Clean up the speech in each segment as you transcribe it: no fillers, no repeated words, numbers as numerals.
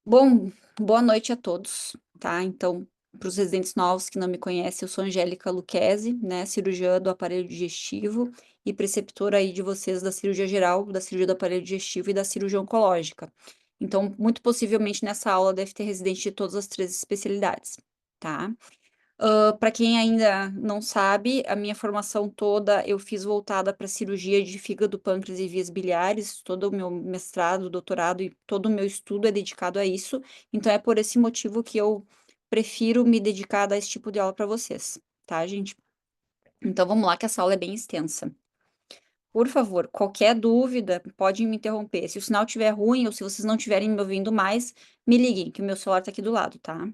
Bom, boa noite a todos, tá? Então, para os residentes novos que não me conhecem, eu sou Angélica Lucchesi, né? Cirurgiã do aparelho digestivo e preceptora aí de vocês da cirurgia geral, da cirurgia do aparelho digestivo e da cirurgia oncológica. Então, muito possivelmente nessa aula deve ter residente de todas as três especialidades, tá? Para quem ainda não sabe, a minha formação toda eu fiz voltada para cirurgia de fígado, pâncreas e vias biliares, todo o meu mestrado, doutorado e todo o meu estudo é dedicado a isso, então é por esse motivo que eu prefiro me dedicar a dar esse tipo de aula para vocês, tá, gente? Então vamos lá, que essa aula é bem extensa. Por favor, qualquer dúvida, pode me interromper. Se o sinal estiver ruim ou se vocês não estiverem me ouvindo mais, me liguem, que o meu celular está aqui do lado, tá?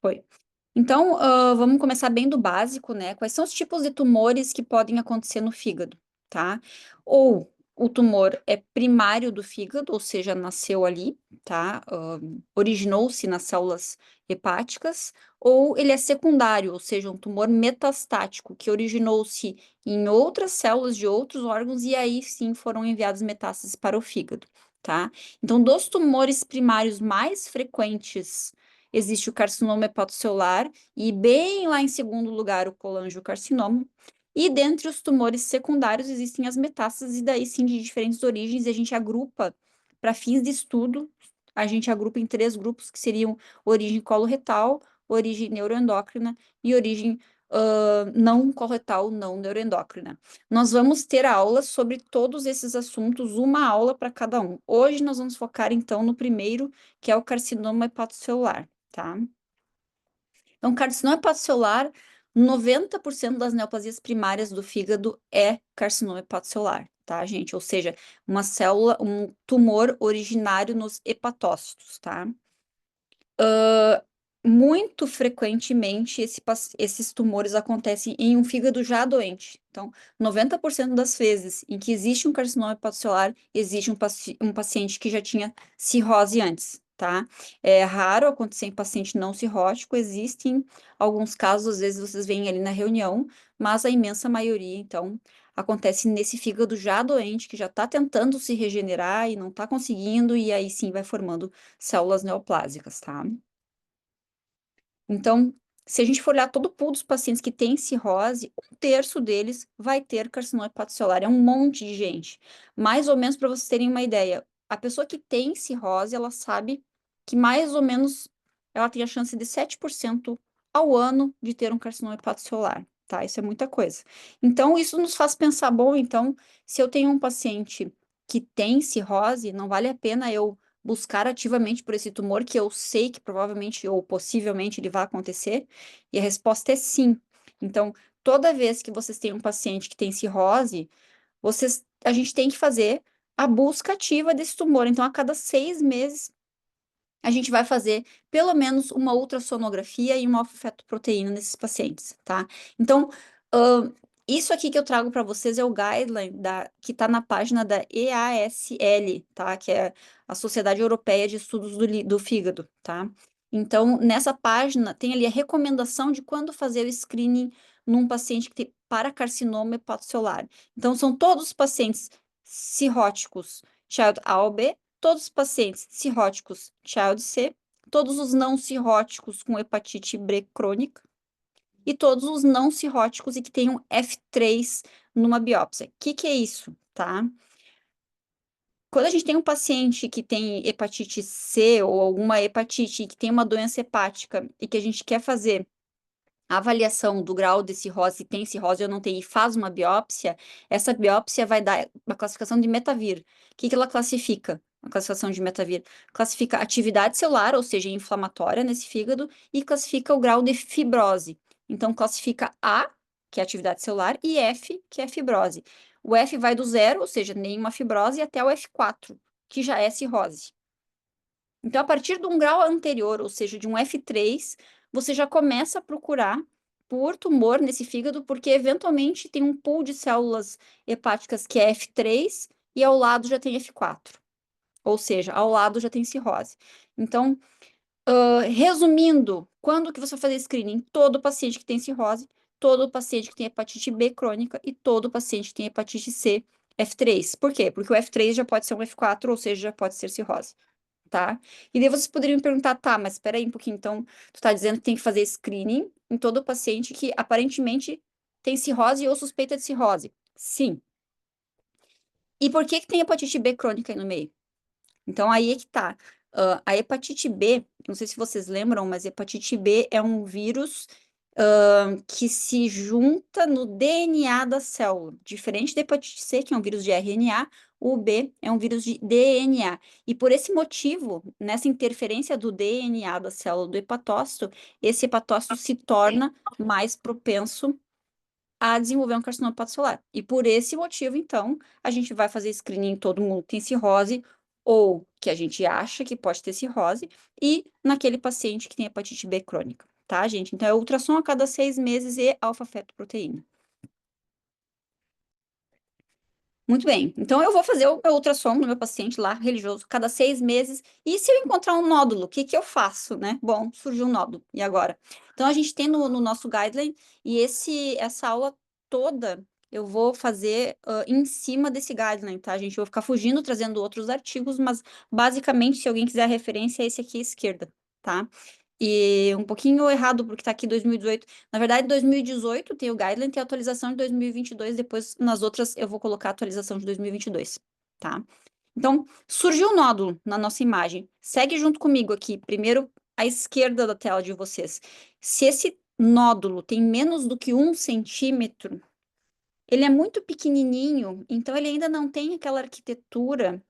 Foi. Então, vamos começar bem do básico, né? Quais são os tipos de tumores que podem acontecer no fígado, tá? Ou o tumor é primário do fígado, ou seja, nasceu ali, tá? Originou-se nas células hepáticas, ou ele é secundário, ou seja, um tumor metastático, que originou-se em outras células de outros órgãos e aí sim foram enviadas metástases para o fígado, tá? Então, dos tumores primários mais frequentes existe o carcinoma hepatocelular e bem lá em segundo lugar o colangiocarcinoma. E dentre os tumores secundários existem as metástases, e daí sim de diferentes origens, e a gente agrupa, para fins de estudo, a gente agrupa em três grupos, que seriam origem coloretal, origem neuroendócrina e origem não coloretal, não neuroendócrina. Nós vamos ter aulas sobre todos esses assuntos, uma aula para cada um. Hoje nós vamos focar, então, no primeiro, que é o carcinoma hepatocelular, tá? Então, carcinoma hepatocelular, 90% das neoplasias primárias do fígado é carcinoma hepatocelular, tá, gente? Ou seja, uma célula, um tumor originário nos hepatócitos, tá? Muito frequentemente esses tumores acontecem em um fígado já doente. Então, 90% das vezes em que existe um carcinoma hepatocelular, existe um paciente que já tinha cirrose antes, tá? É raro acontecer em paciente não cirrótico, existem alguns casos, às vezes vocês veem ali na reunião, mas a imensa maioria, então, acontece nesse fígado já doente, que já está tentando se regenerar e não está conseguindo, e aí sim vai formando células neoplásicas, tá? Então, se a gente for olhar todo o pool dos pacientes que têm cirrose, um terço deles vai ter carcinoma hepatocelular. É um monte de gente. Mais ou menos para vocês terem uma ideia, a pessoa que tem cirrose, ela sabe que mais ou menos ela tem a chance de 7% ao ano de ter um carcinoma hepatocelular, tá? Isso é muita coisa. Então, isso nos faz pensar, bom, então, se eu tenho um paciente que tem cirrose, não vale a pena eu buscar ativamente por esse tumor que eu sei que provavelmente ou possivelmente ele vai acontecer? E a resposta é sim. Então, toda vez que vocês têm um paciente que tem cirrose, a gente tem que fazer a busca ativa desse tumor. Então, a cada 6 meses, a gente vai fazer pelo menos uma ultrassonografia e uma alfa-fetoproteína nesses pacientes, tá? Então, isso aqui que eu trago para vocês é o guideline que está na página da EASL, tá? Que é a Sociedade Europeia de Estudos do Fígado, tá? Então, nessa página tem ali a recomendação de quando fazer o screening num paciente que tem para carcinoma hepatocelular. Então, são todos os pacientes cirróticos, Child A ou B, todos os pacientes cirróticos Child C, todos os não cirróticos com hepatite B crônica e todos os não cirróticos e que tenham F3 numa biópsia. O que é isso, tá? Quando a gente tem um paciente que tem hepatite C ou alguma hepatite que tem uma doença hepática e que a gente quer fazer a avaliação do grau de cirrose, se tem cirrose ou não tem, e faz uma biópsia, essa biópsia vai dar uma classificação de Metavir. O que ela classifica? A classificação de Metavir classifica atividade celular, ou seja, inflamatória nesse fígado, e classifica o grau de fibrose. Então, classifica A, que é atividade celular, e F, que é fibrose. O F vai do zero, ou seja, nenhuma fibrose, até o F4, que já é cirrose. Então, a partir de um grau anterior, ou seja, de um F3, você já começa a procurar por tumor nesse fígado, porque eventualmente tem um pool de células hepáticas que é F3 e ao lado já tem F4, ou seja, ao lado já tem cirrose. Então, resumindo, quando que você vai fazer screening? Todo paciente que tem cirrose, todo paciente que tem hepatite B crônica e todo paciente que tem hepatite C F3. Por quê? Porque o F3 já pode ser um F4, ou seja, já pode ser cirrose, tá? E daí vocês poderiam me perguntar, tá, mas espera aí um pouquinho, então, tu tá dizendo que tem que fazer screening em todo paciente que aparentemente tem cirrose ou suspeita de cirrose. Sim. E por que que tem hepatite B crônica aí no meio? Então, aí é que tá. A hepatite B, não sei se vocês lembram, mas hepatite B é um vírus, que se junta no DNA da célula. Diferente da hepatite C, que é um vírus de RNA, o B é um vírus de DNA. E por esse motivo, nessa interferência do DNA da célula do hepatócito, esse hepatócito se torna mais propenso a desenvolver um carcinoma hepatocelular. E por esse motivo, então, a gente vai fazer screening em todo mundo que tem cirrose, ou que a gente acha que pode ter cirrose, e naquele paciente que tem hepatite B crônica, tá, gente? Então, é ultrassom a cada 6 meses e alfa-fetoproteína. Muito bem. Então, eu vou fazer o meu ultrassom no meu paciente lá, religioso, cada 6 meses. E se eu encontrar um nódulo, o que que eu faço, né? Bom, surgiu um nódulo. E agora? Então, a gente tem no nosso guideline, e essa aula toda eu vou fazer em cima desse guideline, tá, gente? Eu vou ficar fugindo, trazendo outros artigos, mas basicamente, se alguém quiser a referência, é esse aqui à esquerda, tá? E um pouquinho errado, porque tá aqui 2018. Na verdade, 2018 tem o guideline, tem a atualização de 2022, depois nas outras eu vou colocar a atualização de 2022, tá? Então, surgiu um nódulo na nossa imagem. Segue junto comigo aqui, primeiro à esquerda da tela de vocês. Se esse nódulo tem menos do que 1 centímetro, ele é muito pequenininho, então ele ainda não tem aquela arquitetura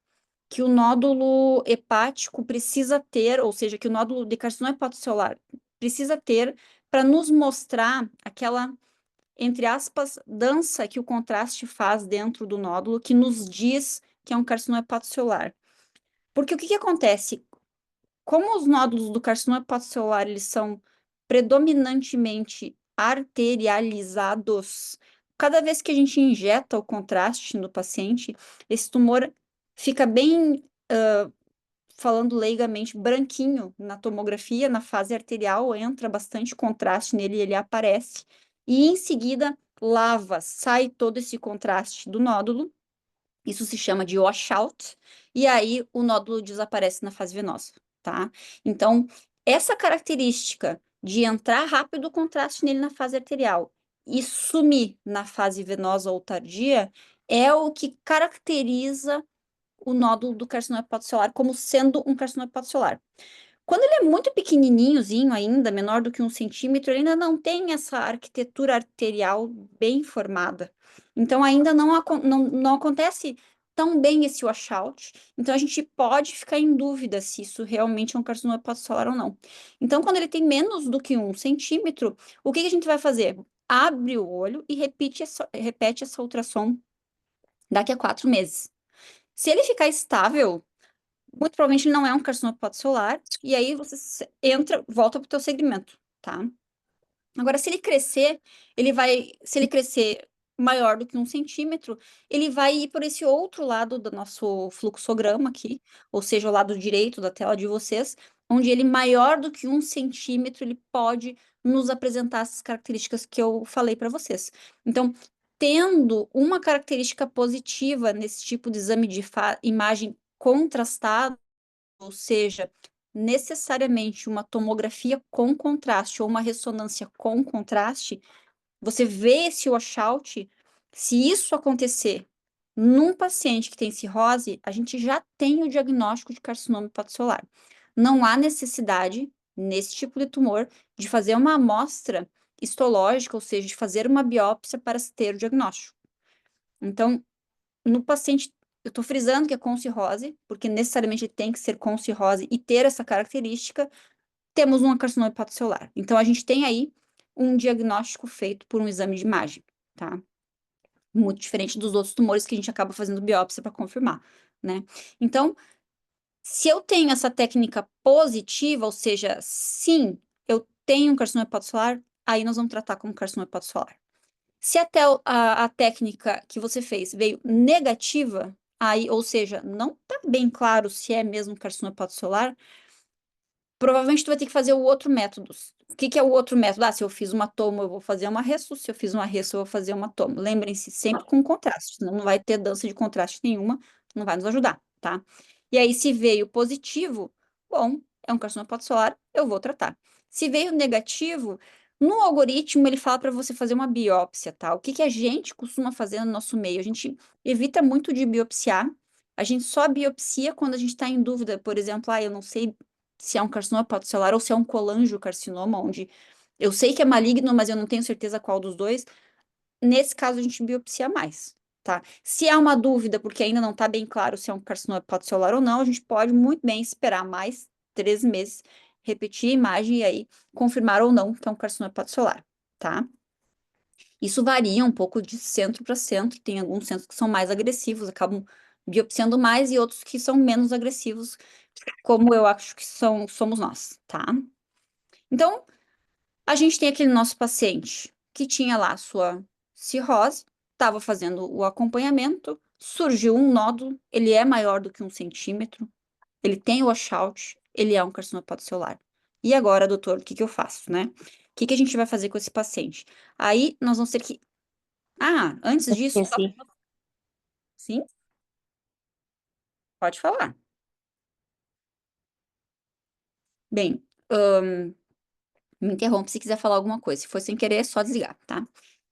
que o nódulo hepático precisa ter, ou seja, que o nódulo de carcinoma hepatocelular precisa ter para nos mostrar aquela, entre aspas, dança que o contraste faz dentro do nódulo, que nos diz que é um carcinoma hepatocelular. Porque o que que acontece? Como os nódulos do carcinoma hepatocelular, eles são predominantemente arterializados, cada vez que a gente injeta o contraste no paciente, esse tumor fica bem, falando leigamente, branquinho na tomografia, na fase arterial, entra bastante contraste nele e ele aparece. E em seguida, lava, sai todo esse contraste do nódulo, isso se chama de washout, e aí o nódulo desaparece na fase venosa, tá? Então, essa característica de entrar rápido o contraste nele na fase arterial e sumir na fase venosa ou tardia é o que caracteriza o nódulo do carcinoma hepatocelular como sendo um carcinoma hepatocelular. Quando ele é muito pequenininhozinho ainda, menor do que 1 centímetro, ele ainda não tem essa arquitetura arterial bem formada. Então, ainda não acontece tão bem esse washout. Então, a gente pode ficar em dúvida se isso realmente é um carcinoma hepatocelular ou não. Então, quando ele tem menos do que 1 centímetro, o que que a gente vai fazer? Abre o olho e repete essa ultrassom daqui a 4 meses. Se ele ficar estável, muito provavelmente não é um carcinoma hepatocelular, e aí você entra, volta para o teu segmento, tá? Agora, se ele crescer maior do que 1 centímetro, ele vai ir por esse outro lado do nosso fluxograma aqui, ou seja, o lado direito da tela de vocês, onde ele maior do que 1 centímetro, ele pode nos apresentar essas características que eu falei para vocês. Então, tendo uma característica positiva nesse tipo de exame de imagem contrastada, ou seja, necessariamente uma tomografia com contraste ou uma ressonância com contraste, você vê esse washout. Se isso acontecer num paciente que tem cirrose, a gente já tem o diagnóstico de carcinoma hepatocelular. Não há necessidade, nesse tipo de tumor, de fazer uma amostra histológica, ou seja, de fazer uma biópsia para se ter o diagnóstico. Então, no paciente, eu estou frisando que é com cirrose, porque necessariamente tem que ser com cirrose e ter essa característica, temos um carcinoma hepatocelular. Então, a gente tem aí um diagnóstico feito por um exame de imagem, tá? Muito diferente dos outros tumores que a gente acaba fazendo biópsia para confirmar, né? Então, se eu tenho essa técnica positiva, ou seja, sim, eu tenho um carcinoma hepatocelular, aí nós vamos tratar como carcinoma hepatocelular. Se até a técnica que você fez veio negativa, aí, ou seja, não está bem claro se é mesmo carcinoma hepatocelular, provavelmente tu vai ter que fazer o outro método, O que que é o outro método? Ah, se eu fiz uma tomo, eu vou fazer uma resso. Se eu fiz uma resso, eu vou fazer uma tomo. Lembrem-se, sempre com contraste, senão não vai ter dança de contraste nenhuma, não vai nos ajudar, tá? E aí, se veio positivo, bom, é um carcinoma hepatocelular, eu vou tratar. Se veio negativo, no algoritmo ele fala para você fazer uma biópsia, tá? O que que a gente costuma fazer no nosso meio? A gente evita muito de biopsiar, a gente só biopsia quando a gente está em dúvida, por exemplo, eu não sei se é um carcinoma hepatocelular ou se é um colangiocarcinoma, onde eu sei que é maligno, mas eu não tenho certeza qual dos dois. Nesse caso, a gente biopsia mais, tá? Se há uma dúvida, porque ainda não está bem claro se é um carcinoma hepatocelular ou não, a gente pode muito bem esperar mais 3 meses, repetir a imagem e aí confirmar ou não que é um carcinoma hepatocelular, tá? Isso varia um pouco de centro para centro, tem alguns centros que são mais agressivos, acabam biopsiando mais, e outros que são menos agressivos, como eu acho que somos nós, tá? Então, a gente tem aquele nosso paciente que tinha lá a sua cirrose, estava fazendo o acompanhamento, surgiu um nódulo, ele é maior do que 1 centímetro, ele tem washout, ele é um carcinoma hepatocelular. E agora, doutor, o que que eu faço, né? O que que a gente vai fazer com esse paciente? Aí, nós vamos ter que... Ah, antes disso, só... Esqueci. Sim, pode falar. Bem, me interrompe se quiser falar alguma coisa. Se for sem querer, é só desligar, tá?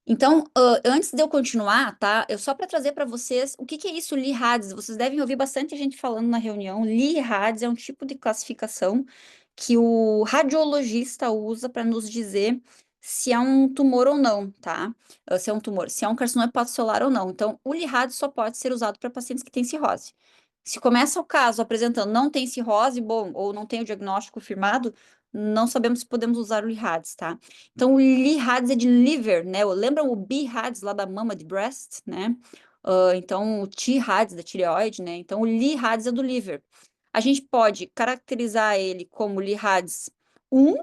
Então, antes de eu continuar, tá? Eu só para trazer para vocês o que que é isso, Lee-Hades. Vocês devem ouvir bastante gente falando na reunião. Lee-Hades é um tipo de classificação que o radiologista usa para nos dizer se é um tumor ou não, tá? Se é um tumor, se é um carcinoma hepatocelular ou não. Então, o Lee-Hades só pode ser usado para pacientes que têm cirrose. Se começa o caso apresentando não tem cirrose, bom, ou não tem o diagnóstico firmado, não sabemos se podemos usar o Lee-Hades, tá? Então, o Lee-Hades é de liver, né? Lembram o B-Hades lá da mama de breast, né? Então, o T-Hades da tireoide, né? Então, o Lee-Hades é do liver. A gente pode caracterizar ele como Lee-Hades 1,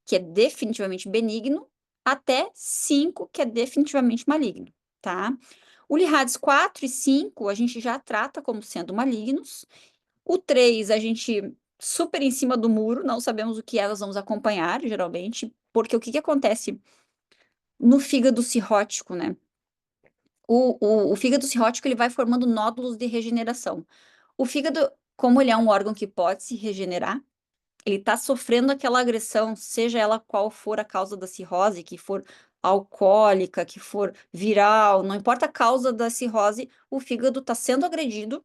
que é definitivamente benigno, até 5, que é definitivamente maligno, tá? O Lee-Hades 4 e 5 a gente já trata como sendo malignos. O 3 a gente super em cima do muro, não sabemos o que é, nós vamos acompanhar, geralmente, porque o que que acontece no fígado cirrótico, né? O fígado cirrótico ele vai formando nódulos de regeneração. O fígado, como ele é um órgão que pode se regenerar, ele está sofrendo aquela agressão, seja ela qual for a causa da cirrose, que for alcoólica, que for viral, não importa a causa da cirrose, o fígado está sendo agredido,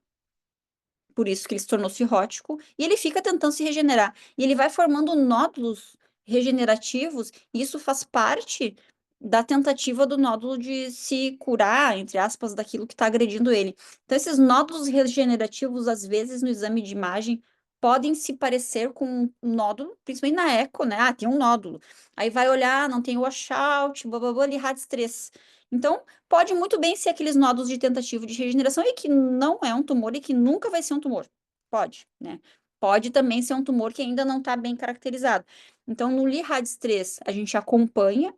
por isso que ele se tornou cirrótico, e ele fica tentando se regenerar. E ele vai formando nódulos regenerativos, e isso faz parte da tentativa do nódulo de se curar, entre aspas, daquilo que está agredindo ele. Então, esses nódulos regenerativos, às vezes, no exame de imagem, podem se parecer com um nódulo, principalmente na eco, né? Ah, tem um nódulo. Aí vai olhar, não tem washout, blá, blá, blá, Lee-Hades 3. Então, pode muito bem ser aqueles nódulos de tentativa de regeneração e que não é um tumor e que nunca vai ser um tumor. Pode, né? Pode também ser um tumor que ainda não está bem caracterizado. Então, no Lee-Hades 3, a gente acompanha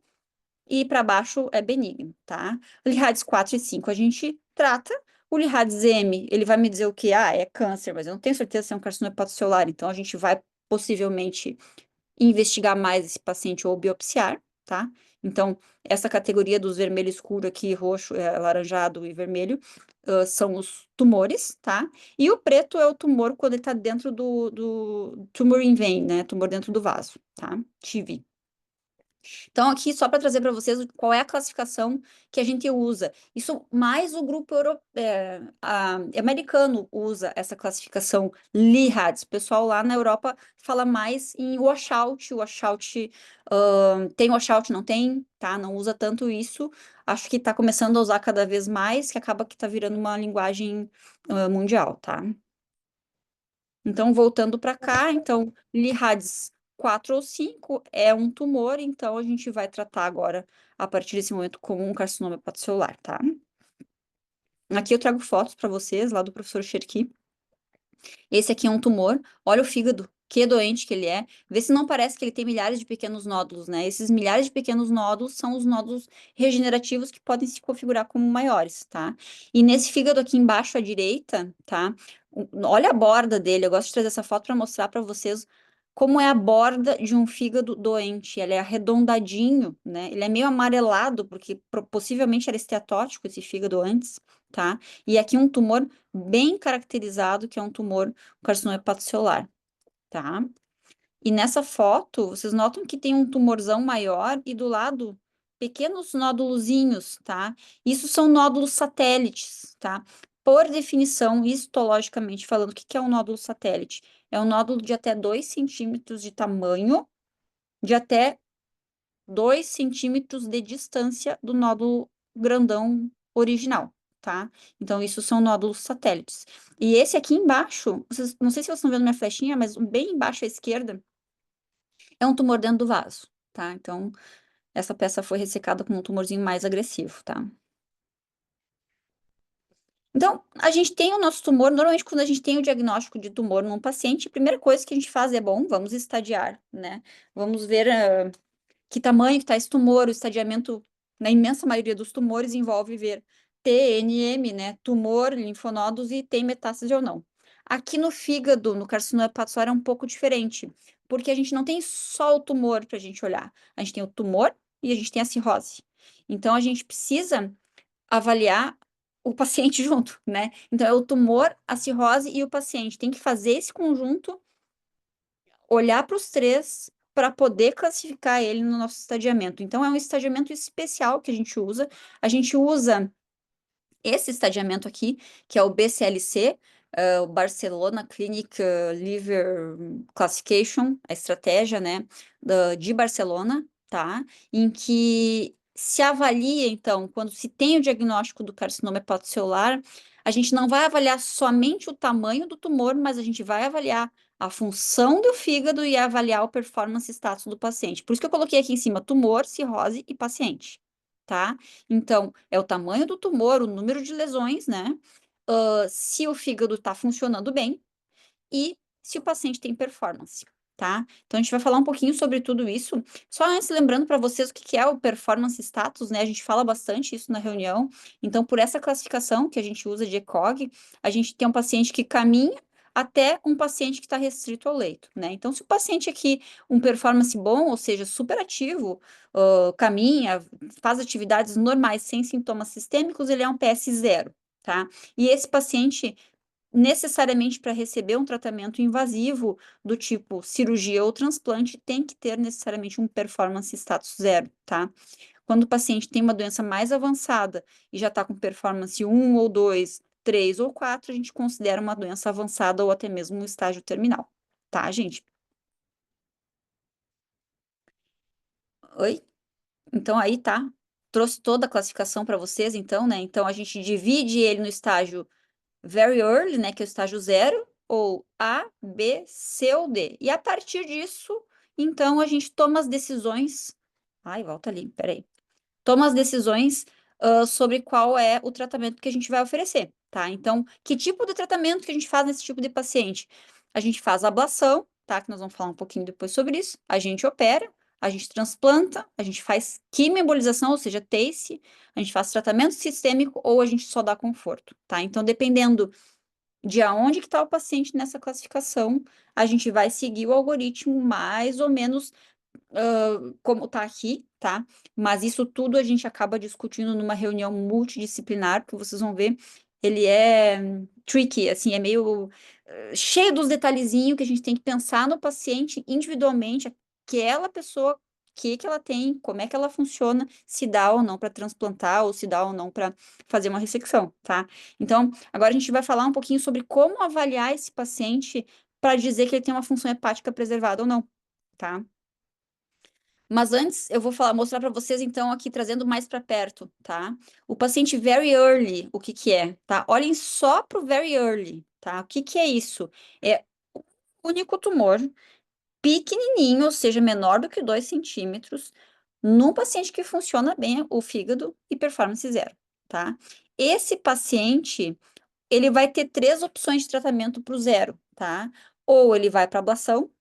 e para baixo é benigno, tá? O Lee-Hades 4 e 5 a gente trata. O Lee-Hades M, ele vai me dizer o que? Ah, é câncer, mas eu não tenho certeza se é um carcinoma hepatocelular. Então, a gente vai possivelmente investigar mais esse paciente ou biopsiar, tá? Então, essa categoria dos vermelho escuro aqui, roxo, alaranjado e vermelho, são os tumores, tá? E o preto é o tumor quando ele tá dentro do tumor in vein, né? Tumor dentro do vaso, tá? TIVI. Então, aqui, só para trazer para vocês qual é a classificação que a gente usa. Isso mais o grupo americano usa essa classificação Lee-Hades. O pessoal lá na Europa fala mais em washout. Washout tem washout, não tem, tá? Não usa tanto isso. Acho que está começando a usar cada vez mais, que acaba que está virando uma linguagem mundial, tá? Então, voltando para cá, então, Lee-Hades 4 ou 5 é um tumor, então a gente vai tratar agora, a partir desse momento, como um carcinoma hepatocelular, tá? Aqui eu trago fotos para vocês, lá do professor Cherki. Esse aqui é um tumor, olha o fígado, que doente que ele é. Vê se não parece que ele tem milhares de pequenos nódulos, né? Esses milhares de pequenos nódulos são os nódulos regenerativos que podem se configurar como maiores, tá? E nesse fígado aqui embaixo à direita, tá? Olha a borda dele, eu gosto de trazer essa foto para mostrar para vocês como é a borda de um fígado doente. Ele é arredondadinho, né? Ele é meio amarelado, porque possivelmente era esteatótico esse fígado antes, tá? E aqui um tumor bem caracterizado, que é um tumor carcinoma hepatocelular, tá? E nessa foto, vocês notam que tem um tumorzão maior e do lado pequenos nódulozinhos, tá? Isso são nódulos satélites, tá? Por definição, histologicamente falando, o que que é um nódulo satélite? É um nódulo de até 2 centímetros de tamanho, de até 2 centímetros de distância do nódulo grandão original, tá? Então, isso são nódulos satélites. E esse aqui embaixo, não sei se vocês estão vendo minha flechinha, mas bem embaixo à esquerda, é um tumor dentro do vaso, tá? Então, essa peça foi ressecada com um tumorzinho mais agressivo, tá? Então, a gente tem o nosso tumor. Normalmente, quando a gente tem o diagnóstico de tumor num paciente, a primeira coisa que a gente faz é, bom, vamos estadiar, né? Vamos ver que tamanho que está esse tumor. O estadiamento, na imensa maioria dos tumores, envolve ver TNM, né? Tumor, linfonodos e tem metástase ou não. Aqui no fígado, no carcinoma hepatocelular, é um pouco diferente, porque a gente não tem só o tumor para a gente olhar. A gente tem o tumor e a gente tem a cirrose. Então, a gente precisa avaliar o paciente junto, né? Então, é o tumor, a cirrose e o paciente. Tem que fazer esse conjunto, olhar para os três para poder classificar ele no nosso estadiamento. Então, é um estadiamento especial que a gente usa. A gente usa esse estadiamento aqui, que é o BCLC, o Barcelona Clinic Liver Classification, a estratégia, né, de Barcelona, tá? Em que se avalia, então, quando se tem o diagnóstico do carcinoma hepatocelular, a gente não vai avaliar somente o tamanho do tumor, mas a gente vai avaliar a função do fígado e avaliar o performance status do paciente. Por isso que eu coloquei aqui em cima tumor, cirrose e paciente, tá? Então, é o tamanho do tumor, o número de lesões, né? Se o fígado está funcionando bem e se o paciente tem performance, tá? Então, a gente vai falar um pouquinho sobre tudo isso. Só antes, lembrando para vocês o que que é o performance status, né? A gente fala bastante isso na reunião. Então, por essa classificação que a gente usa de ECOG, a gente tem um paciente que caminha até um paciente que está restrito ao leito, né? Então, se o paciente aqui, um performance bom, ou seja, super ativo, caminha, faz atividades normais sem sintomas sistêmicos, ele é um PS0, tá? E esse paciente necessariamente para receber um tratamento invasivo do tipo cirurgia ou transplante, tem que ter necessariamente um performance status 0, tá? Quando o paciente tem uma doença mais avançada e já está com performance 1 ou 2, 3 ou 4, a gente considera uma doença avançada ou até mesmo um estágio terminal, tá, gente? Oi? Então aí tá. Trouxe toda a classificação para vocês, então, né? Então a gente divide ele no estágio very early, né, que é o estágio 0, ou A, B, C ou D. E a partir disso, então, a gente toma as decisões. Ai, volta ali, peraí. Toma as decisões sobre qual é o tratamento que a gente vai oferecer, tá? Então, que tipo de tratamento que a gente faz nesse tipo de paciente? A gente faz ablação, tá? Que nós vamos falar um pouquinho depois sobre isso. A gente opera, a gente transplanta, a gente faz quimioembolização, ou seja, TACE, a gente faz tratamento sistêmico ou a gente só dá conforto, tá? Então, dependendo de aonde que está o paciente nessa classificação, a gente vai seguir o algoritmo mais ou menos como está aqui, tá? Mas isso tudo a gente acaba discutindo numa reunião multidisciplinar, que vocês vão ver, ele é tricky, assim, é meio cheio dos detalhezinhos que a gente tem que pensar no paciente individualmente, aquela pessoa, o que que ela tem, como é que ela funciona, se dá ou não para transplantar, ou se dá ou não para fazer uma ressecção, tá? Então, agora a gente vai falar um pouquinho sobre como avaliar esse paciente para dizer que ele tem uma função hepática preservada ou não, tá? Mas antes, eu vou falar, mostrar para vocês, então, aqui trazendo mais para perto, tá? O paciente very early, o que que é, tá? Olhem só para o very early, tá? O que que é isso? É o único tumor pequenininho, ou seja, menor do que 2 centímetros, num paciente que funciona bem o fígado e performance 0, tá? Esse paciente, ele vai ter 3 opções de tratamento para o 0, tá? Ou ele vai para ablação,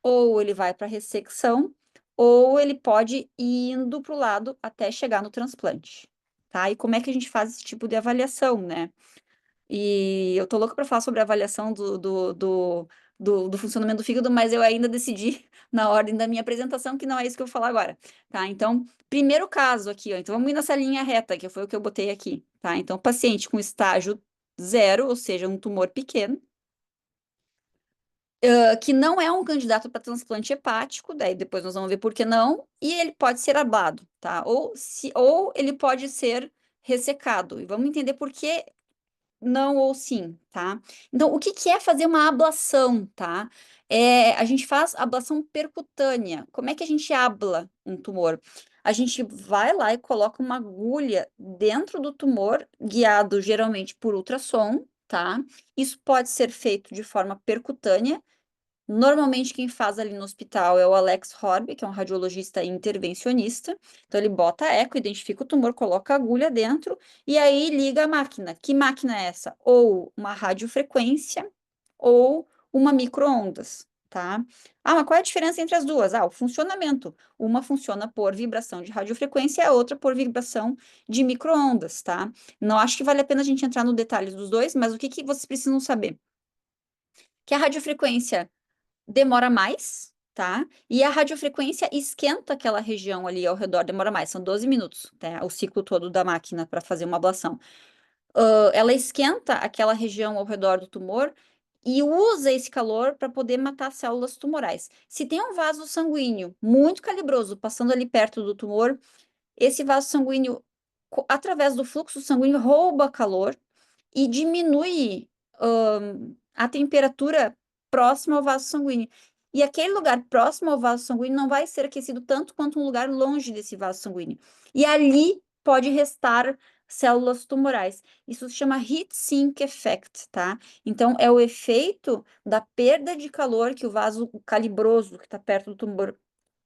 ou ele vai para ressecção, ou ele pode ir indo para o lado até chegar no transplante, tá? E como é que a gente faz esse tipo de avaliação, né? E eu tô louca para falar sobre a avaliação do funcionamento do fígado, mas eu ainda decidi na ordem da minha apresentação que não é isso que eu vou falar agora, tá? Então, primeiro caso aqui, ó, então vamos ir nessa linha reta, que foi o que eu botei aqui, tá? Então, paciente com estágio 0, ou seja, um tumor pequeno, que não é um candidato para transplante hepático, daí depois nós vamos ver por que não, e ele pode ser ablado, tá? Ou ele pode ser ressecado, e vamos entender por que não ou sim, tá? Então, o que que é fazer uma ablação, tá? A gente faz ablação percutânea. Como é que a gente abla um tumor? A gente vai lá e coloca uma agulha dentro do tumor, guiado geralmente por ultrassom, tá? Isso pode ser feito de forma percutânea. Normalmente, quem faz ali no hospital é o Alex Horby, que é um radiologista intervencionista. Então, ele bota a eco, identifica o tumor, coloca a agulha dentro e aí liga a máquina. Que máquina é essa? Ou uma radiofrequência ou uma micro-ondas, tá? Ah, mas qual é a diferença entre as duas? Ah, o funcionamento. Uma funciona por vibração de radiofrequência e a outra por vibração de micro-ondas, tá? Não acho que vale a pena a gente entrar no detalhe dos dois, mas o que que vocês precisam saber? Que a radiofrequência demora mais, tá? E a radiofrequência esquenta aquela região ali ao redor, demora mais, são 12 minutos, tá? O ciclo todo da máquina para fazer uma ablação. Ela esquenta aquela região ao redor do tumor e usa esse calor para poder matar células tumorais. Se tem um vaso sanguíneo muito calibroso passando ali perto do tumor, esse vaso sanguíneo, através do fluxo sanguíneo, rouba calor e diminui a temperatura próxima ao vaso sanguíneo. E aquele lugar próximo ao vaso sanguíneo não vai ser aquecido tanto quanto um lugar longe desse vaso sanguíneo. E ali pode restar células tumorais. Isso se chama heat sink effect, tá? Então, é o efeito da perda de calor que o vaso calibroso que está perto do tumor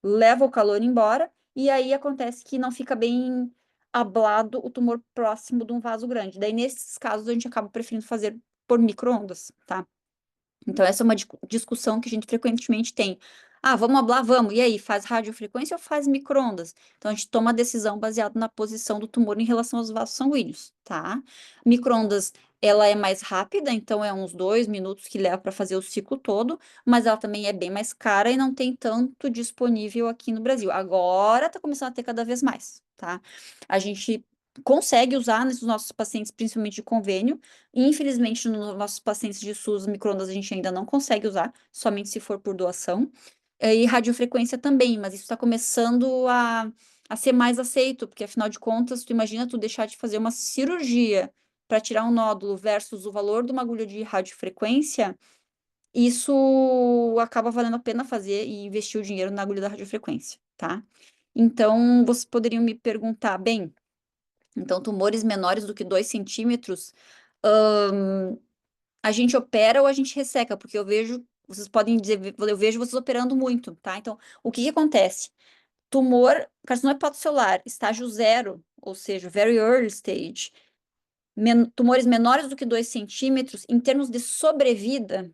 leva o calor embora, e aí acontece que não fica bem ablado o tumor próximo de um vaso grande. Daí, nesses casos, a gente acaba preferindo fazer por micro-ondas, tá? Então, essa é uma discussão que a gente frequentemente tem. Ah, vamos ablar? Vamos. E aí, faz radiofrequência ou faz micro-ondas? Então, a gente toma a decisão baseada na posição do tumor em relação aos vasos sanguíneos, tá? Micro-ondas, ela é mais rápida, então é uns 2 minutos que leva para fazer o ciclo todo, mas ela também é bem mais cara e não tem tanto disponível aqui no Brasil. Agora tá começando a ter cada vez mais, tá? A gente consegue usar nesses nossos pacientes, principalmente de convênio. Infelizmente, nos nossos pacientes de SUS, micro-ondas a gente ainda não consegue usar, somente se for por doação. E radiofrequência também, mas isso está começando a ser mais aceito, porque afinal de contas, tu imagina tu deixar de fazer uma cirurgia para tirar um nódulo versus o valor de uma agulha de radiofrequência, isso acaba valendo a pena fazer e investir o dinheiro na agulha da radiofrequência, tá? Então, vocês poderiam me perguntar, bem, então tumores menores do que 2 centímetros, a gente opera ou a gente resseca? Porque eu vejo, vocês podem dizer, eu vejo vocês operando muito, tá? Então, o que que acontece? Tumor, carcinoma hepatocelular, estágio 0, ou seja, very early stage, tumores menores do que 2 centímetros, em termos de sobrevida,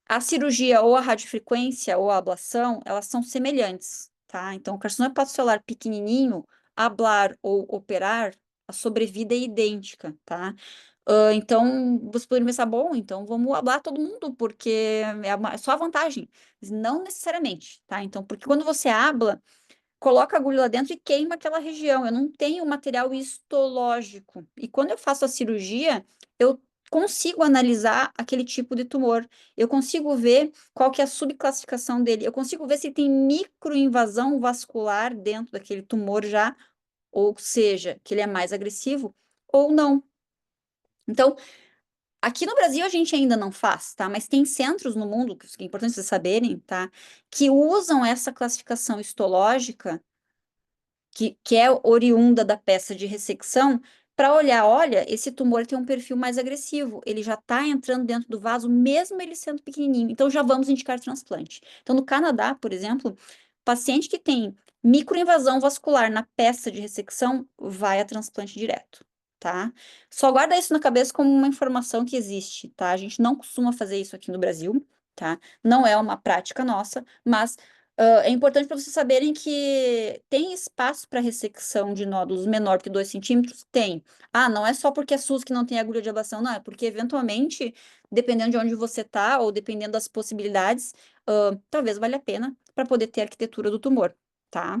a cirurgia ou a radiofrequência ou a ablação, elas são semelhantes, tá? Então, o carcinoma hepatocelular pequenininho, ablar ou operar, a sobrevida é idêntica, tá? Então, você poderia pensar, bom, então vamos ablar todo mundo, porque é só a vantagem. Mas não necessariamente, tá? Então, porque quando você abla, coloca a agulha lá dentro e queima aquela região. Eu não tenho material histológico. E quando eu faço a cirurgia, eu consigo analisar aquele tipo de tumor. Eu consigo ver qual que é a subclassificação dele. Eu consigo ver se tem microinvasão vascular dentro daquele tumor já, ou seja, que ele é mais agressivo ou não. Então, aqui no Brasil a gente ainda não faz, tá? Mas tem centros no mundo, que é importante vocês saberem, tá? Que usam essa classificação histológica que é oriunda da peça de ressecção, para olhar, olha, esse tumor tem um perfil mais agressivo, ele já está entrando dentro do vaso, mesmo ele sendo pequenininho, então já vamos indicar transplante. Então, no Canadá, por exemplo, paciente que tem microinvasão vascular na peça de ressecção, vai a transplante direto, tá? Só guarda isso na cabeça como uma informação que existe, tá? A gente não costuma fazer isso aqui no Brasil, tá? Não é uma prática nossa, mas É importante para vocês saberem que tem espaço para ressecção de nódulos menor que 2 centímetros? Tem. Ah, não é só porque é SUS que não tem agulha de ablação, não, é porque eventualmente, dependendo de onde você está, ou dependendo das possibilidades, talvez valha a pena para poder ter a arquitetura do tumor, tá?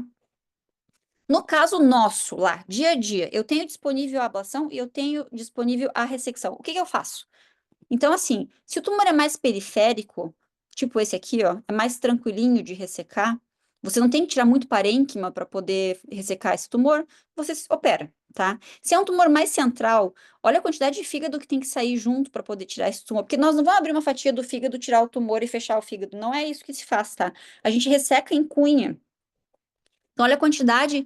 No caso nosso, lá, dia a dia, eu tenho disponível a ablação e eu tenho disponível a ressecção. O que que eu faço? Então, assim, se o tumor é mais periférico, tipo esse aqui, ó, é mais tranquilinho de ressecar, você não tem que tirar muito parênquima para poder ressecar esse tumor, você opera, tá? Se é um tumor mais central, olha a quantidade de fígado que tem que sair junto para poder tirar esse tumor, porque nós não vamos abrir uma fatia do fígado, tirar o tumor e fechar o fígado, não é isso que se faz, tá? A gente resseca em cunha. Então, olha a quantidade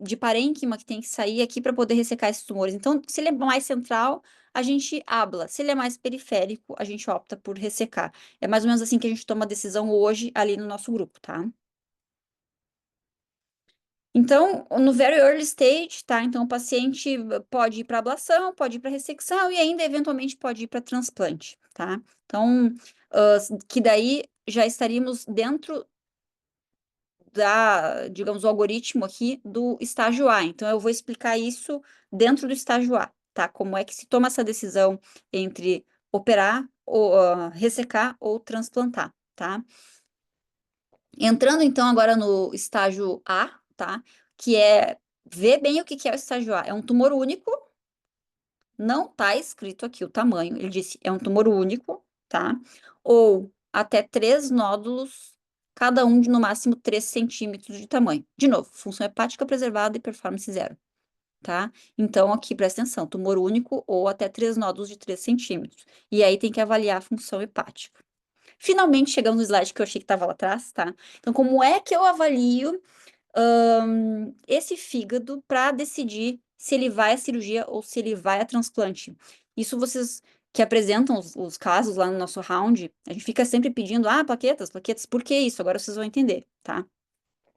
de parênquima que tem que sair aqui para poder ressecar esses tumores. Então, se ele é mais central, a gente abla. Se ele é mais periférico, a gente opta por ressecar. É mais ou menos assim que a gente toma a decisão hoje ali no nosso grupo, tá? Então, no very early stage, tá? Então, o paciente pode ir para ablação, pode ir para ressecção e ainda eventualmente pode ir para transplante, tá? Então, que daí já estaríamos dentro digamos, o algoritmo aqui do estágio A. Então, eu vou explicar isso dentro do estágio A, tá? Como é que se toma essa decisão entre operar, ou ressecar ou transplantar, tá? Entrando, então, agora no estágio A, tá? Que é ver bem o que que é o estágio A. É um tumor único, não tá escrito aqui o tamanho. Ele disse, é um tumor único, tá? Ou até 3 nódulos, cada um de no máximo 3 centímetros de tamanho. De novo, função hepática preservada e performance zero, tá? Então, aqui, presta atenção, tumor único ou até 3 nódulos de 3 centímetros. E aí tem que avaliar a função hepática. Finalmente chegamos no slide que eu achei que estava lá atrás, tá? Então, como é que eu avalio esse fígado para decidir se ele vai à cirurgia ou se ele vai a transplante? Isso vocês que apresentam os casos lá no nosso round, a gente fica sempre pedindo, plaquetas, plaquetas, por que isso? Agora vocês vão entender, tá?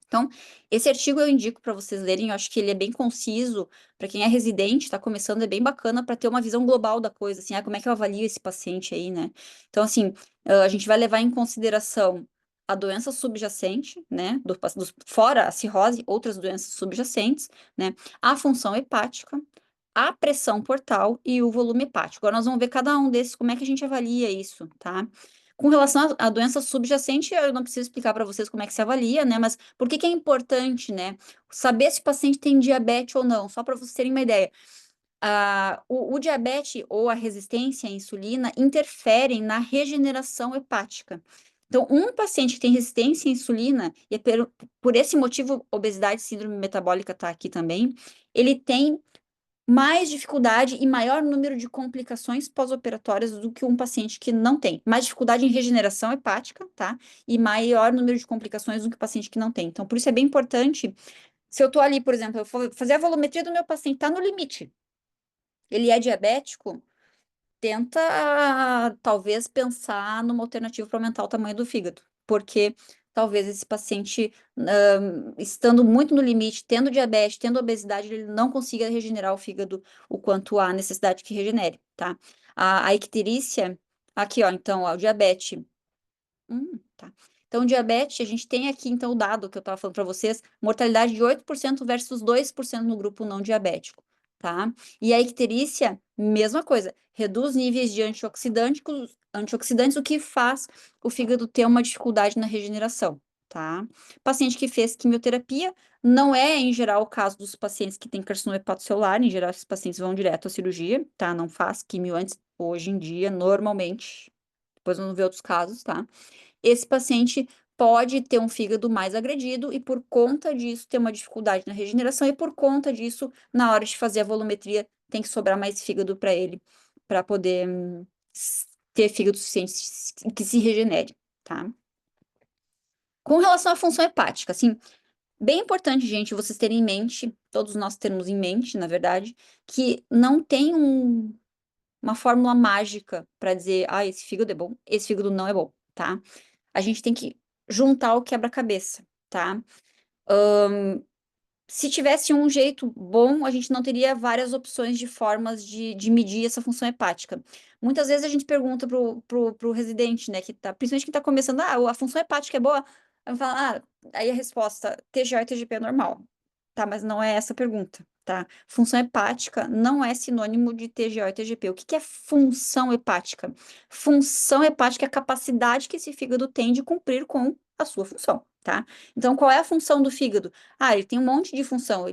Então, esse artigo eu indico para vocês lerem, eu acho que ele é bem conciso, para quem é residente, está começando, é bem bacana para ter uma visão global da coisa, assim, como é que eu avalio esse paciente aí, né? Então, assim, a gente vai levar em consideração a doença subjacente, né, fora a cirrose, outras doenças subjacentes, né, a função hepática, a pressão portal e o volume hepático. Agora nós vamos ver cada um desses, como é que a gente avalia isso, tá? Com relação à doença subjacente, eu não preciso explicar para vocês como é que se avalia, né? Mas por que que é importante, né? Saber se o paciente tem diabetes ou não, só para vocês terem uma ideia. O diabetes ou a resistência à insulina interferem na regeneração hepática. Então, um paciente que tem resistência à insulina, e é por esse motivo, obesidade, síndrome metabólica está aqui também, ele tem mais dificuldade e maior número de complicações pós-operatórias do que um paciente que não tem. Mais dificuldade em regeneração hepática, tá? E maior número de complicações do que o paciente que não tem. Então, por isso é bem importante. Se eu tô ali, por exemplo, eu vou fazer a volumetria do meu paciente, tá no limite. Ele é diabético, tenta talvez pensar numa alternativa para aumentar o tamanho do fígado, porque talvez esse paciente, estando muito no limite, tendo diabetes, tendo obesidade, ele não consiga regenerar o fígado o quanto há necessidade que regenere, tá? A icterícia, aqui, ó, então, ó, o diabetes. Tá. Então, diabetes, a gente tem aqui, então, o dado que eu estava falando para vocês, mortalidade de 8% versus 2% no grupo não diabético, tá? E a icterícia, mesma coisa, reduz níveis de antioxidantes, o que faz o fígado ter uma dificuldade na regeneração, tá? Paciente que fez quimioterapia, não é, em geral, o caso dos pacientes que têm carcinoma hepatocelular, em geral, esses pacientes vão direto à cirurgia, tá? Não faz quimio antes, hoje em dia, normalmente, depois vamos ver outros casos, tá? Esse paciente pode ter um fígado mais agredido e, por conta disso, ter uma dificuldade na regeneração, e por conta disso, na hora de fazer a volumetria, tem que sobrar mais fígado para ele, para poder ter fígado suficiente que se regenere, tá? Com relação à função hepática, assim, bem importante, gente, vocês terem em mente, todos nós temos em mente, na verdade, que não tem uma fórmula mágica para dizer, esse fígado é bom, esse fígado não é bom, tá? A gente tem que juntar o quebra-cabeça, tá? Se tivesse um jeito bom, a gente não teria várias opções de formas de medir essa função hepática. Muitas vezes a gente pergunta pro residente, né, principalmente quem está começando, a função hepática é boa? Aí fala, aí a resposta, TGA e TGP é normal. Tá, mas não é essa a pergunta, tá? Função hepática não é sinônimo de TGO e TGP. O que que é função hepática? Função hepática é a capacidade que esse fígado tem de cumprir com a sua função, tá? Então, qual é a função do fígado? Ele tem um monte de função.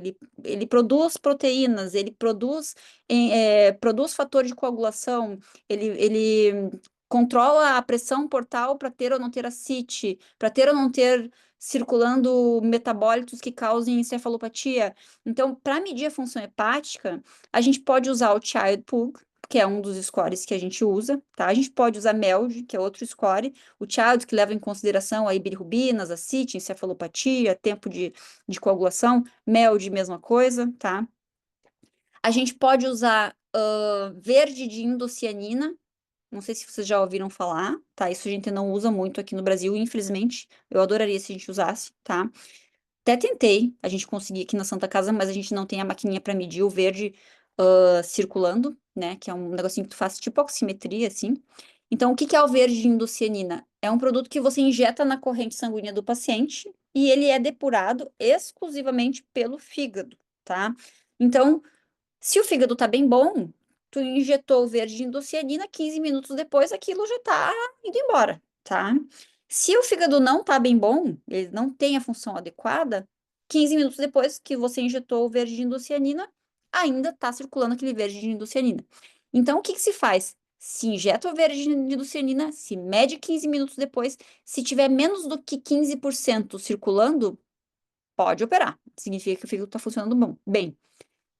Ele produz proteínas, ele produz fator de coagulação, ele controla a pressão portal para ter ou não ter ascite, para ter ou não ter circulando metabólitos que causem encefalopatia. Então, para medir a função hepática, a gente pode usar o Child Pugh, que é um dos scores que a gente usa, tá? A gente pode usar MELD, que é outro score, o Child, que leva em consideração aí bilirrubinas, ascite, encefalopatia, tempo de coagulação, MELD, mesma coisa, tá? A gente pode usar verde de indocianina, não sei se vocês já ouviram falar, tá? Isso a gente não usa muito aqui no Brasil, infelizmente. Eu adoraria se a gente usasse, tá? Até tentei a gente conseguir aqui na Santa Casa, mas a gente não tem a maquininha para medir o verde circulando, né? Que é um negocinho que tu faz tipo oximetria, assim. Então, o que que é o verde de indocianina? É um produto que você injeta na corrente sanguínea do paciente e ele é depurado exclusivamente pelo fígado, tá? Então, se o fígado tá bem bom, tu injetou o verde de indocianina, 15 minutos depois aquilo já tá indo embora, tá? Se o fígado não tá bem bom, ele não tem a função adequada, 15 minutos depois que você injetou o verde de indocianina, ainda tá circulando aquele verde de indocianina. Então, o que que se faz? Se injeta o verde de indocianina, se mede 15 minutos depois, se tiver menos do que 15% circulando, pode operar. Significa que o fígado tá funcionando bem.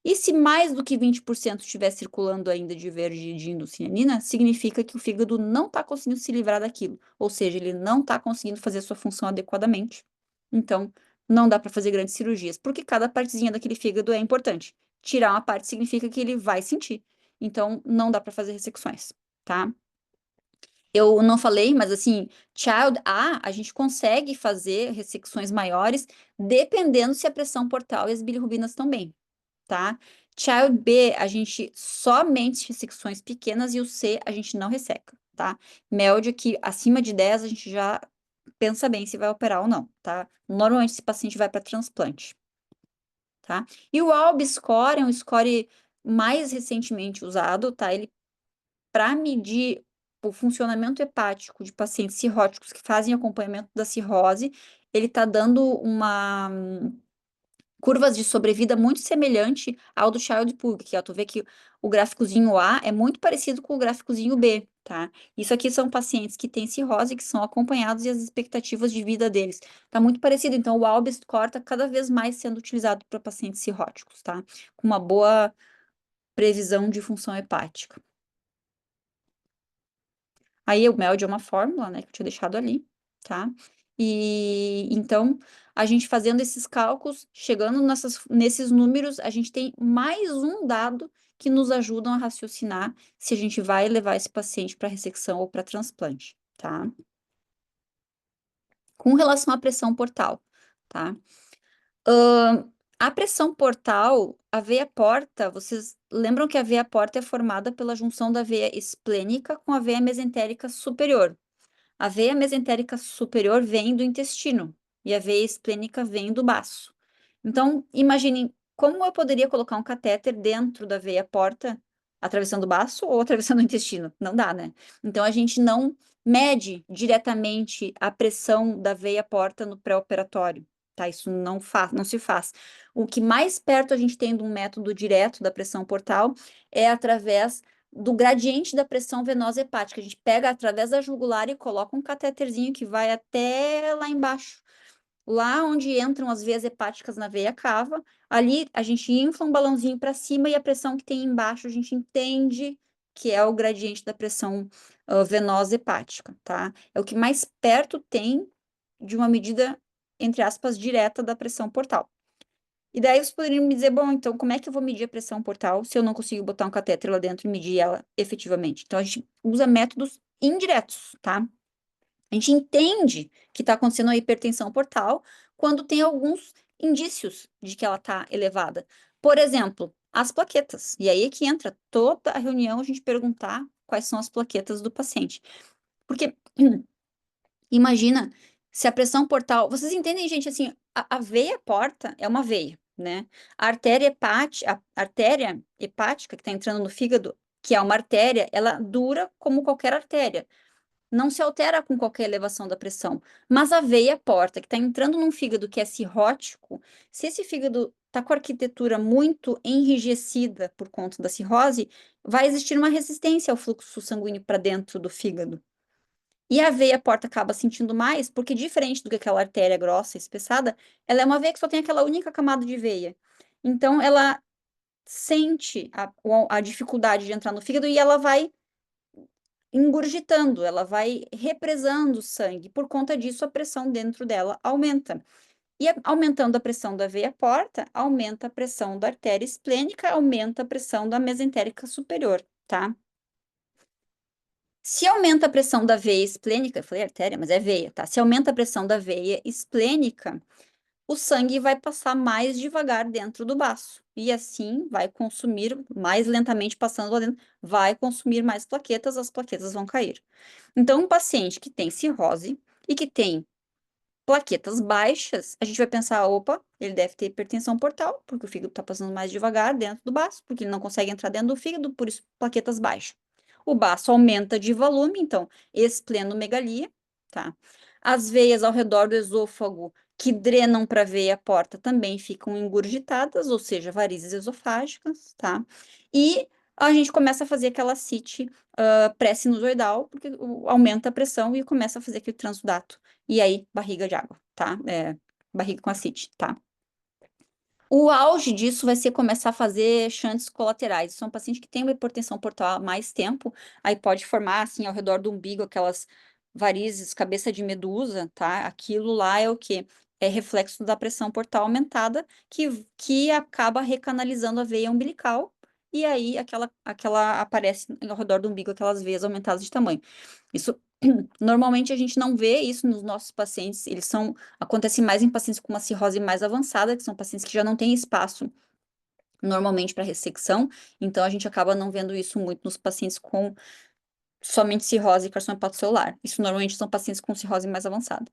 E se mais do que 20% estiver circulando ainda de verde de indocianina, significa que o fígado não está conseguindo se livrar daquilo. Ou seja, ele não está conseguindo fazer a sua função adequadamente. Então, não dá para fazer grandes cirurgias, porque cada partezinha daquele fígado é importante. Tirar uma parte significa que ele vai sentir. Então, não dá para fazer ressecções, tá? Eu não falei, mas assim, Child A, a gente consegue fazer ressecções maiores, dependendo se a pressão portal e as bilirrubinas estão bem, tá? Child B, a gente somente ressecções pequenas e o C a gente não resseca, tá? MELD aqui acima de 10 a gente já pensa bem se vai operar ou não, tá? Normalmente esse paciente vai para transplante, tá? E o ALB score é um score mais recentemente usado, tá? Ele para medir o funcionamento hepático de pacientes cirróticos que fazem acompanhamento da cirrose, ele está dando uma curvas de sobrevida muito semelhante ao do Child Pugh, que ó, tu vê que o gráficozinho A é muito parecido com o gráficozinho B, tá? Isso aqui são pacientes que têm cirrose, que são acompanhados e as expectativas de vida deles. Tá muito parecido, então o ALB score tá cada vez mais sendo utilizado para pacientes cirróticos, tá? Com uma boa previsão de função hepática. Aí o MELD é uma fórmula, né, que eu tinha deixado ali, tá? E então, a gente fazendo esses cálculos, chegando nesses números, a gente tem mais um dado que nos ajudam a raciocinar se a gente vai levar esse paciente para ressecção ou para transplante, tá? Com relação à pressão portal, tá? A pressão portal, a veia porta, vocês lembram que a veia porta é formada pela junção da veia esplênica com a veia mesentérica superior. A veia mesentérica superior vem do intestino e a veia esplênica vem do baço. Então, imaginem como eu poderia colocar um catéter dentro da veia porta, atravessando o baço ou atravessando o intestino? Não dá, né? Então, a gente não mede diretamente a pressão da veia porta no pré-operatório, tá? Isso não se faz. O que mais perto a gente tem de um método direto da pressão portal é através do gradiente da pressão venosa hepática. A gente pega através da jugular e coloca um catéterzinho que vai até lá embaixo. Lá onde entram as veias hepáticas na veia cava, ali a gente infla um balãozinho para cima e a pressão que tem embaixo a gente entende que é o gradiente da pressão venosa hepática, tá? É o que mais perto tem de uma medida, entre aspas, direta da pressão portal. E daí vocês poderiam me dizer, bom, então como é que eu vou medir a pressão portal se eu não consigo botar um catéter lá dentro e medir ela efetivamente? Então a gente usa métodos indiretos, tá? A gente entende que está acontecendo uma hipertensão portal quando tem alguns indícios de que ela está elevada. Por exemplo, as plaquetas. E aí é que entra toda a reunião a gente perguntar quais são as plaquetas do paciente. Porque imagina Se a pressão portal. Vocês entendem, gente, assim, a veia porta é uma veia, né? A artéria hepática que está entrando no fígado, que é uma artéria, ela dura como qualquer artéria. Não se altera com qualquer elevação da pressão. Mas a veia porta, que está entrando num fígado que é cirrótico, se esse fígado está com a arquitetura muito enrijecida por conta da cirrose, vai existir uma resistência ao fluxo sanguíneo para dentro do fígado. E a veia porta acaba sentindo mais, porque diferente do que aquela artéria grossa, espessada, ela é uma veia que só tem aquela única camada de veia. Então, ela sente a dificuldade de entrar no fígado e ela vai engurgitando, ela vai represando o sangue. Por conta disso, a pressão dentro dela aumenta. E aumentando a pressão da veia porta, aumenta a pressão da artéria esplênica, aumenta a pressão da mesentérica superior, tá? Se aumenta a pressão da veia esplênica, eu falei artéria, mas é veia, tá? Se aumenta a pressão da veia esplênica, o sangue vai passar mais devagar dentro do baço. E assim vai consumir mais lentamente passando lá dentro, vai consumir mais plaquetas, as plaquetas vão cair. Então, um paciente que tem cirrose e que tem plaquetas baixas, a gente vai pensar, opa, ele deve ter hipertensão portal, porque o fígado está passando mais devagar dentro do baço, porque ele não consegue entrar dentro do fígado, por isso plaquetas baixas. O baço aumenta de volume, então, esplenomegalia, tá? As veias ao redor do esôfago que drenam para a veia porta também ficam engurgitadas, ou seja, varizes esofágicas, tá? E a gente começa a fazer aquela CIT pré-sinusoidal, porque aumenta a pressão e começa a fazer aquele transudato. E aí, barriga de água, tá? Barriga com ascite, tá? O auge disso vai ser começar a fazer shunts colaterais. São pacientes que têm uma hipertensão portal há mais tempo, aí pode formar, assim, ao redor do umbigo, aquelas varizes, cabeça de medusa, tá? Aquilo lá é o quê? É reflexo da pressão portal aumentada, que acaba recanalizando a veia umbilical, e aí aquela aparece ao redor do umbigo, aquelas veias aumentadas de tamanho. Isso normalmente a gente não vê isso nos nossos pacientes, acontece mais em pacientes com uma cirrose mais avançada, que são pacientes que já não têm espaço normalmente para ressecção, então a gente acaba não vendo isso muito nos pacientes com somente cirrose e carcinoma hepatocelular. Isso normalmente são pacientes com cirrose mais avançada,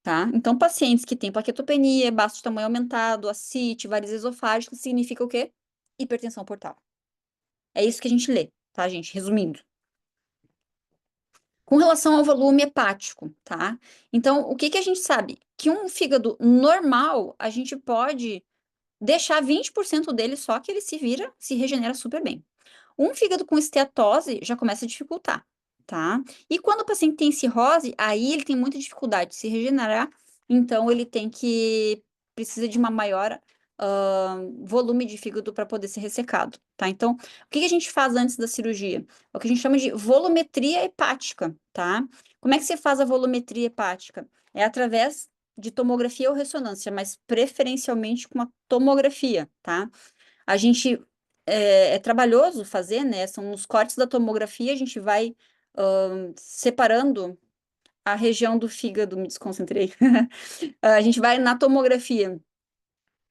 tá? Então, pacientes que têm plaquetopenia, baço de tamanho aumentado, ascite, varizes esofágicas, significa o quê? Hipertensão portal. É isso que a gente lê, tá, gente? Resumindo. Com relação ao volume hepático, tá? Então, o que que a gente sabe? Que um fígado normal, a gente pode deixar 20% dele só que ele se vira, se regenera super bem. Um fígado com esteatose já começa a dificultar, tá? E quando o paciente tem cirrose, aí ele tem muita dificuldade de se regenerar, então ele precisa de uma maior volume de fígado para poder ser ressecado, tá? Então, o que que a gente faz antes da cirurgia? É o que a gente chama de volumetria hepática, tá? Como é que você faz a volumetria hepática? É através de tomografia ou ressonância, mas preferencialmente com uma tomografia, tá? A gente é trabalhoso fazer, né? São nos cortes da tomografia, a gente vai separando a região do fígado, me desconcentrei. A gente vai na tomografia,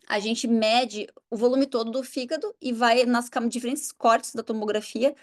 a gente mede o volume todo do fígado e vai nas diferentes cortes da tomografia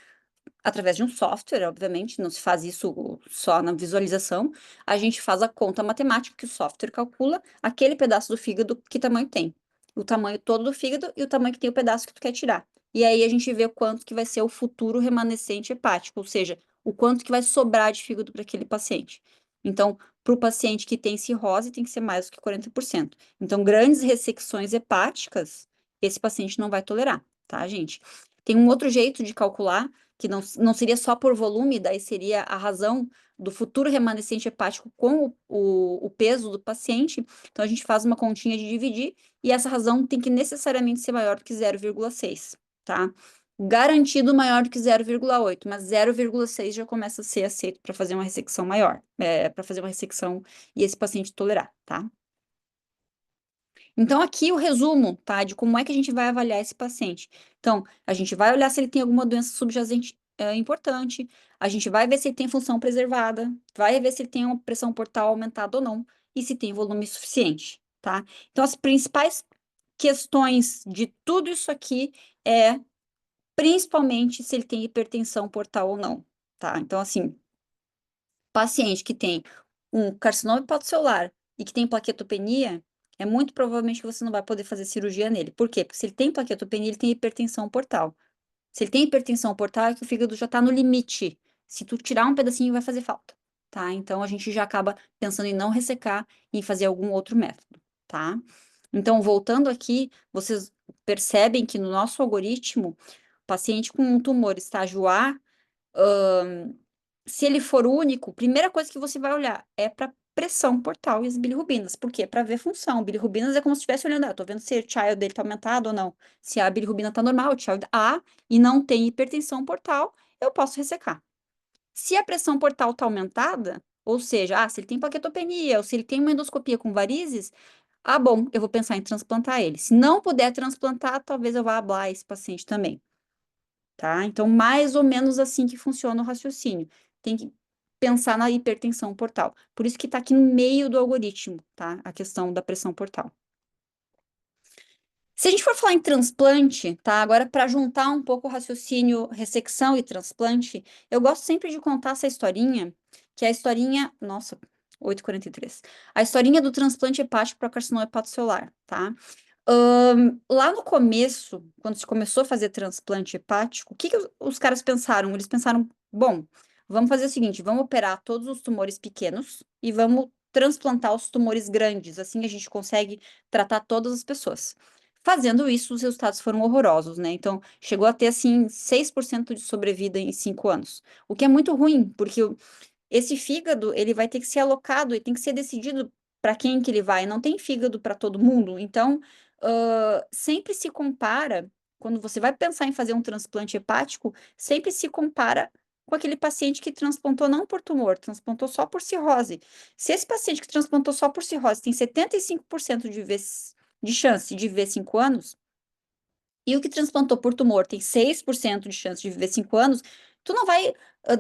através de um software, obviamente, não se faz isso só na visualização, a gente faz a conta matemática que o software calcula aquele pedaço do fígado, que tamanho tem. O tamanho todo do fígado e o tamanho que tem o pedaço que tu quer tirar. E aí a gente vê o quanto que vai ser o futuro remanescente hepático, ou seja, o quanto que vai sobrar de fígado para aquele paciente. Então, para o paciente que tem cirrose, tem que ser mais do que 40%. Então, grandes ressecções hepáticas, esse paciente não vai tolerar, tá, gente? Tem um outro jeito de calcular, que não seria só por volume, daí seria a razão do futuro remanescente hepático com o peso do paciente. Então, a gente faz uma continha de dividir, e essa razão tem que necessariamente ser maior do que 0,6, tá? Garantido maior do que 0,8, mas 0,6 já começa a ser aceito para fazer uma ressecção maior, para fazer uma ressecção e esse paciente tolerar, tá? Então, aqui o resumo, tá, de como é que a gente vai avaliar esse paciente. Então, a gente vai olhar se ele tem alguma doença subjacente importante, a gente vai ver se ele tem função preservada, vai ver se ele tem uma pressão portal aumentada ou não, e se tem volume suficiente, tá? Então, as principais questões de tudo isso aqui é, principalmente, se ele tem hipertensão portal ou não, tá? Então, assim, paciente que tem um carcinoma hepatocelular e que tem plaquetopenia, é muito provavelmente que você não vai poder fazer cirurgia nele. Por quê? Porque se ele tem plaquetopenia, ele tem hipertensão portal. Se ele tem hipertensão portal, é que o fígado já está no limite. Se tu tirar um pedacinho, vai fazer falta, tá? Então, a gente já acaba pensando em não ressecar e fazer algum outro método, tá? Então, voltando aqui, vocês percebem que no nosso algoritmo, paciente com um tumor estágio A, se ele for único, primeira coisa que você vai olhar é para pressão portal e as bilirrubinas. Por quê? Para ver função. Bilirrubinas é como se estivesse olhando, tô vendo se o child dele tá aumentado ou não. Se a bilirrubina tá normal, o child A, e não tem hipertensão portal, eu posso ressecar. Se a pressão portal tá aumentada, ou seja, se ele tem plaquetopenia, ou se ele tem uma endoscopia com varizes, bom, eu vou pensar em transplantar ele. Se não puder transplantar, talvez eu vá ablar esse paciente também, tá? Então, mais ou menos assim que funciona o raciocínio. Tem que pensar na hipertensão portal. Por isso que está aqui no meio do algoritmo, tá? A questão da pressão portal. Se a gente for falar em transplante, tá? Agora, para juntar um pouco o raciocínio ressecção e transplante, eu gosto sempre de contar essa historinha, que é a historinha. Nossa, 8h43. A historinha do transplante hepático para carcinoma hepatocelular, tá? Lá no começo, quando se começou a fazer transplante hepático, o que que os caras pensaram? Eles pensaram, bom, vamos fazer o seguinte, vamos operar todos os tumores pequenos e vamos transplantar os tumores grandes, assim a gente consegue tratar todas as pessoas. Fazendo isso, os resultados foram horrorosos, né? Então, chegou a ter, assim, 6% de sobrevida em 5 anos, o que é muito ruim, porque esse fígado, ele vai ter que ser alocado e tem que ser decidido para quem que ele vai. Não tem fígado para todo mundo. Então, sempre se compara, quando você vai pensar em fazer um transplante hepático, sempre se compara com aquele paciente que transplantou não por tumor, transplantou só por cirrose. Se esse paciente que transplantou só por cirrose tem 75% de chance de viver 5 anos, e o que transplantou por tumor tem 6% de chance de viver 5 anos, tu não vai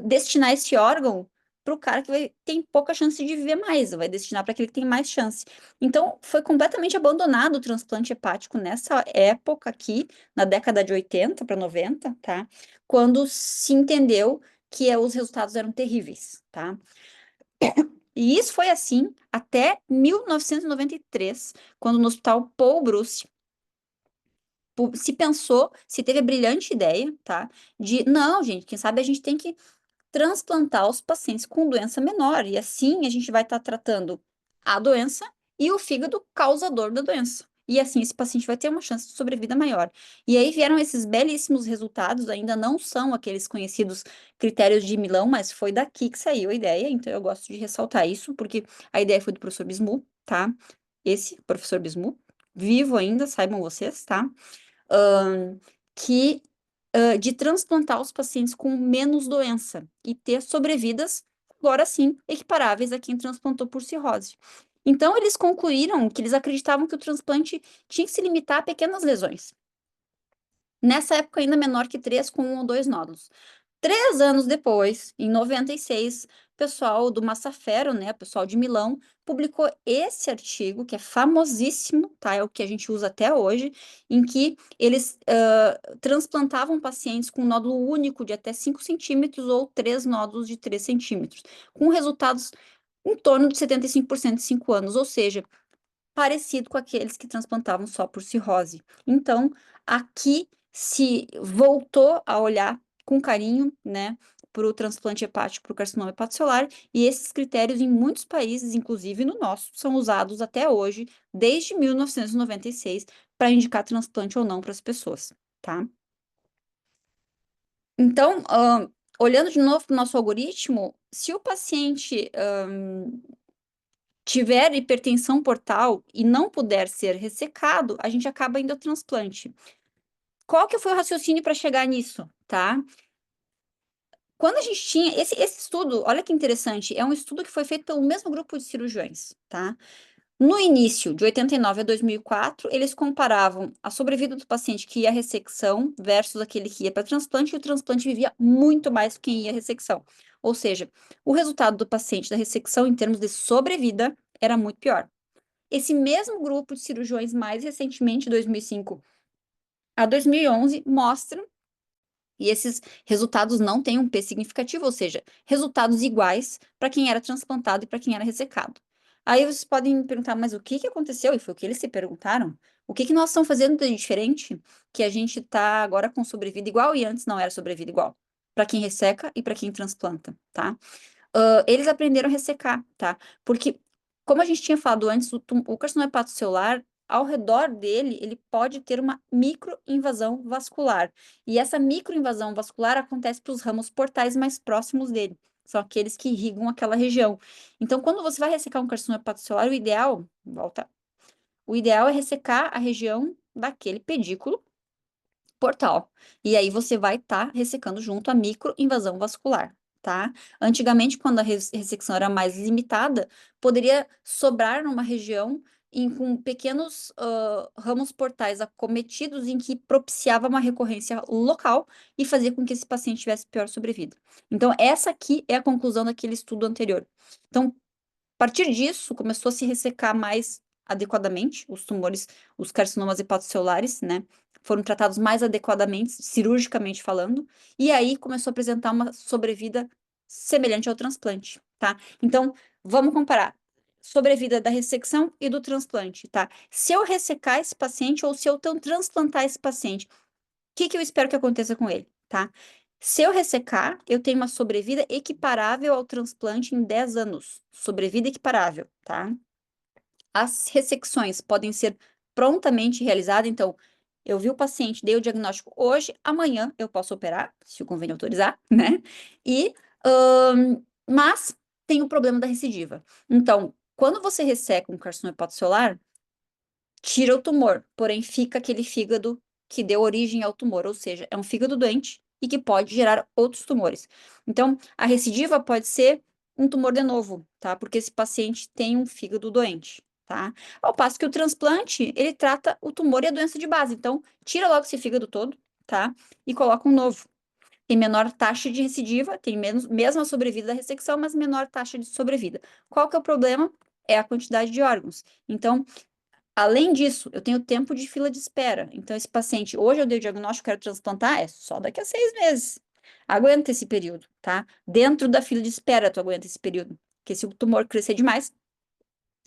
destinar esse órgão para o cara tem pouca chance de viver mais, vai destinar para aquele que tem mais chance. Então, foi completamente abandonado o transplante hepático nessa época aqui, na década de 80 para 90, tá? Quando se entendeu que os resultados eram terríveis, tá? E isso foi assim até 1993, quando no Hospital Paul Bruce se pensou, se teve a brilhante ideia, tá? Não, gente, quem sabe a gente tem que transplantar os pacientes com doença menor, e assim a gente vai estar tratando a doença e o fígado causador da doença. E assim esse paciente vai ter uma chance de sobrevida maior. E aí vieram esses belíssimos resultados, ainda não são aqueles conhecidos critérios de Milão, mas foi daqui que saiu a ideia, então eu gosto de ressaltar isso, porque a ideia foi do professor Bismu, tá? Esse, professor Bismu, vivo ainda, saibam vocês, tá? ahn, que de transplantar os pacientes com menos doença e ter sobrevidas, agora sim, equiparáveis a quem transplantou por cirrose. Então, eles concluíram que eles acreditavam que o transplante tinha que se limitar a pequenas lesões. Nessa época, ainda menor que 3, com 1 ou 2 nódulos. 3 anos depois, em 96, o pessoal do Massafero, né, o pessoal de Milão, publicou esse artigo, que é famosíssimo, tá? É o que a gente usa até hoje, em que eles transplantavam pacientes com um nódulo único de até 5 centímetros ou 3 nódulos de 3 centímetros, com resultados em torno de 75% em 5 anos, ou seja, parecido com aqueles que transplantavam só por cirrose. Então, aqui se voltou a olhar com carinho, né, para o transplante hepático, para o carcinoma hepatocelular, e esses critérios em muitos países, inclusive no nosso, são usados até hoje, desde 1996, para indicar transplante ou não para as pessoas, tá? Então, olhando de novo para o nosso algoritmo, se o paciente tiver hipertensão portal e não puder ser ressecado, a gente acaba indo ao transplante. Qual que foi o raciocínio para chegar nisso, tá? Quando a gente tinha esse estudo, olha que interessante, é um estudo que foi feito pelo mesmo grupo de cirurgiões, tá? No início, de 89 a 2004, eles comparavam a sobrevida do paciente que ia à ressecção versus aquele que ia para transplante, e o transplante vivia muito mais que quem ia à ressecção. Ou seja, o resultado do paciente da ressecção, em termos de sobrevida, era muito pior. Esse mesmo grupo de cirurgiões, mais recentemente, 2005 a 2011, mostram E esses resultados não têm um P significativo, ou seja, resultados iguais para quem era transplantado e para quem era ressecado. Aí vocês podem me perguntar, mas o que que aconteceu? E foi o que eles se perguntaram. O que que nós estamos fazendo de diferente que a gente está agora com sobrevida igual e antes não era sobrevida igual? Para quem resseca e para quem transplanta, tá? Eles aprenderam a ressecar, tá? Porque, como a gente tinha falado antes, o carcinoma hepatocelular, ao redor dele, ele pode ter uma microinvasão vascular. E essa microinvasão vascular acontece para os ramos portais mais próximos dele. São aqueles que irrigam aquela região. Então, quando você vai ressecar um carcinoma hepatocelular, o ideal é ressecar a região daquele pedículo portal. E aí você vai estar ressecando junto a microinvasão vascular, tá? Antigamente, quando a ressecção era mais limitada, poderia sobrar numa região com pequenos ramos portais acometidos em que propiciava uma recorrência local e fazia com que esse paciente tivesse pior sobrevida. Então, essa aqui é a conclusão daquele estudo anterior. Então, a partir disso, começou a se ressecar mais adequadamente os tumores, os carcinomas hepatocelulares, né? Foram tratados mais adequadamente, cirurgicamente falando, e aí começou a apresentar uma sobrevida semelhante ao transplante, tá? Então, vamos comparar sobrevida da ressecção e do transplante, tá? Se eu ressecar esse paciente ou se eu transplantar esse paciente, o que que eu espero que aconteça com ele, tá? Se eu ressecar, eu tenho uma sobrevida equiparável ao transplante em 10 anos. Sobrevida equiparável, tá? As ressecções podem ser prontamente realizadas, então, eu vi o paciente, dei o diagnóstico hoje, amanhã eu posso operar, se o convênio autorizar, né? E, mas tem o problema da recidiva. Então, quando você resseca um carcinoma hepatocelular, tira o tumor, porém fica aquele fígado que deu origem ao tumor, ou seja, é um fígado doente e que pode gerar outros tumores. Então, a recidiva pode ser um tumor de novo, tá? Porque esse paciente tem um fígado doente, tá? Ao passo que o transplante, ele trata o tumor e a doença de base. Então, tira logo esse fígado todo, tá? E coloca um novo. Tem menor taxa de recidiva, tem menos, mesma sobrevida da ressecção, mas menor taxa de sobrevida. Qual que é o problema? É a quantidade de órgãos. Então, além disso, eu tenho tempo de fila de espera. Então, esse paciente, hoje eu dei o diagnóstico, quero transplantar, é só daqui a 6 meses. Aguenta esse período, tá? Dentro da fila de espera, tu aguenta esse período. Porque se o tumor crescer demais,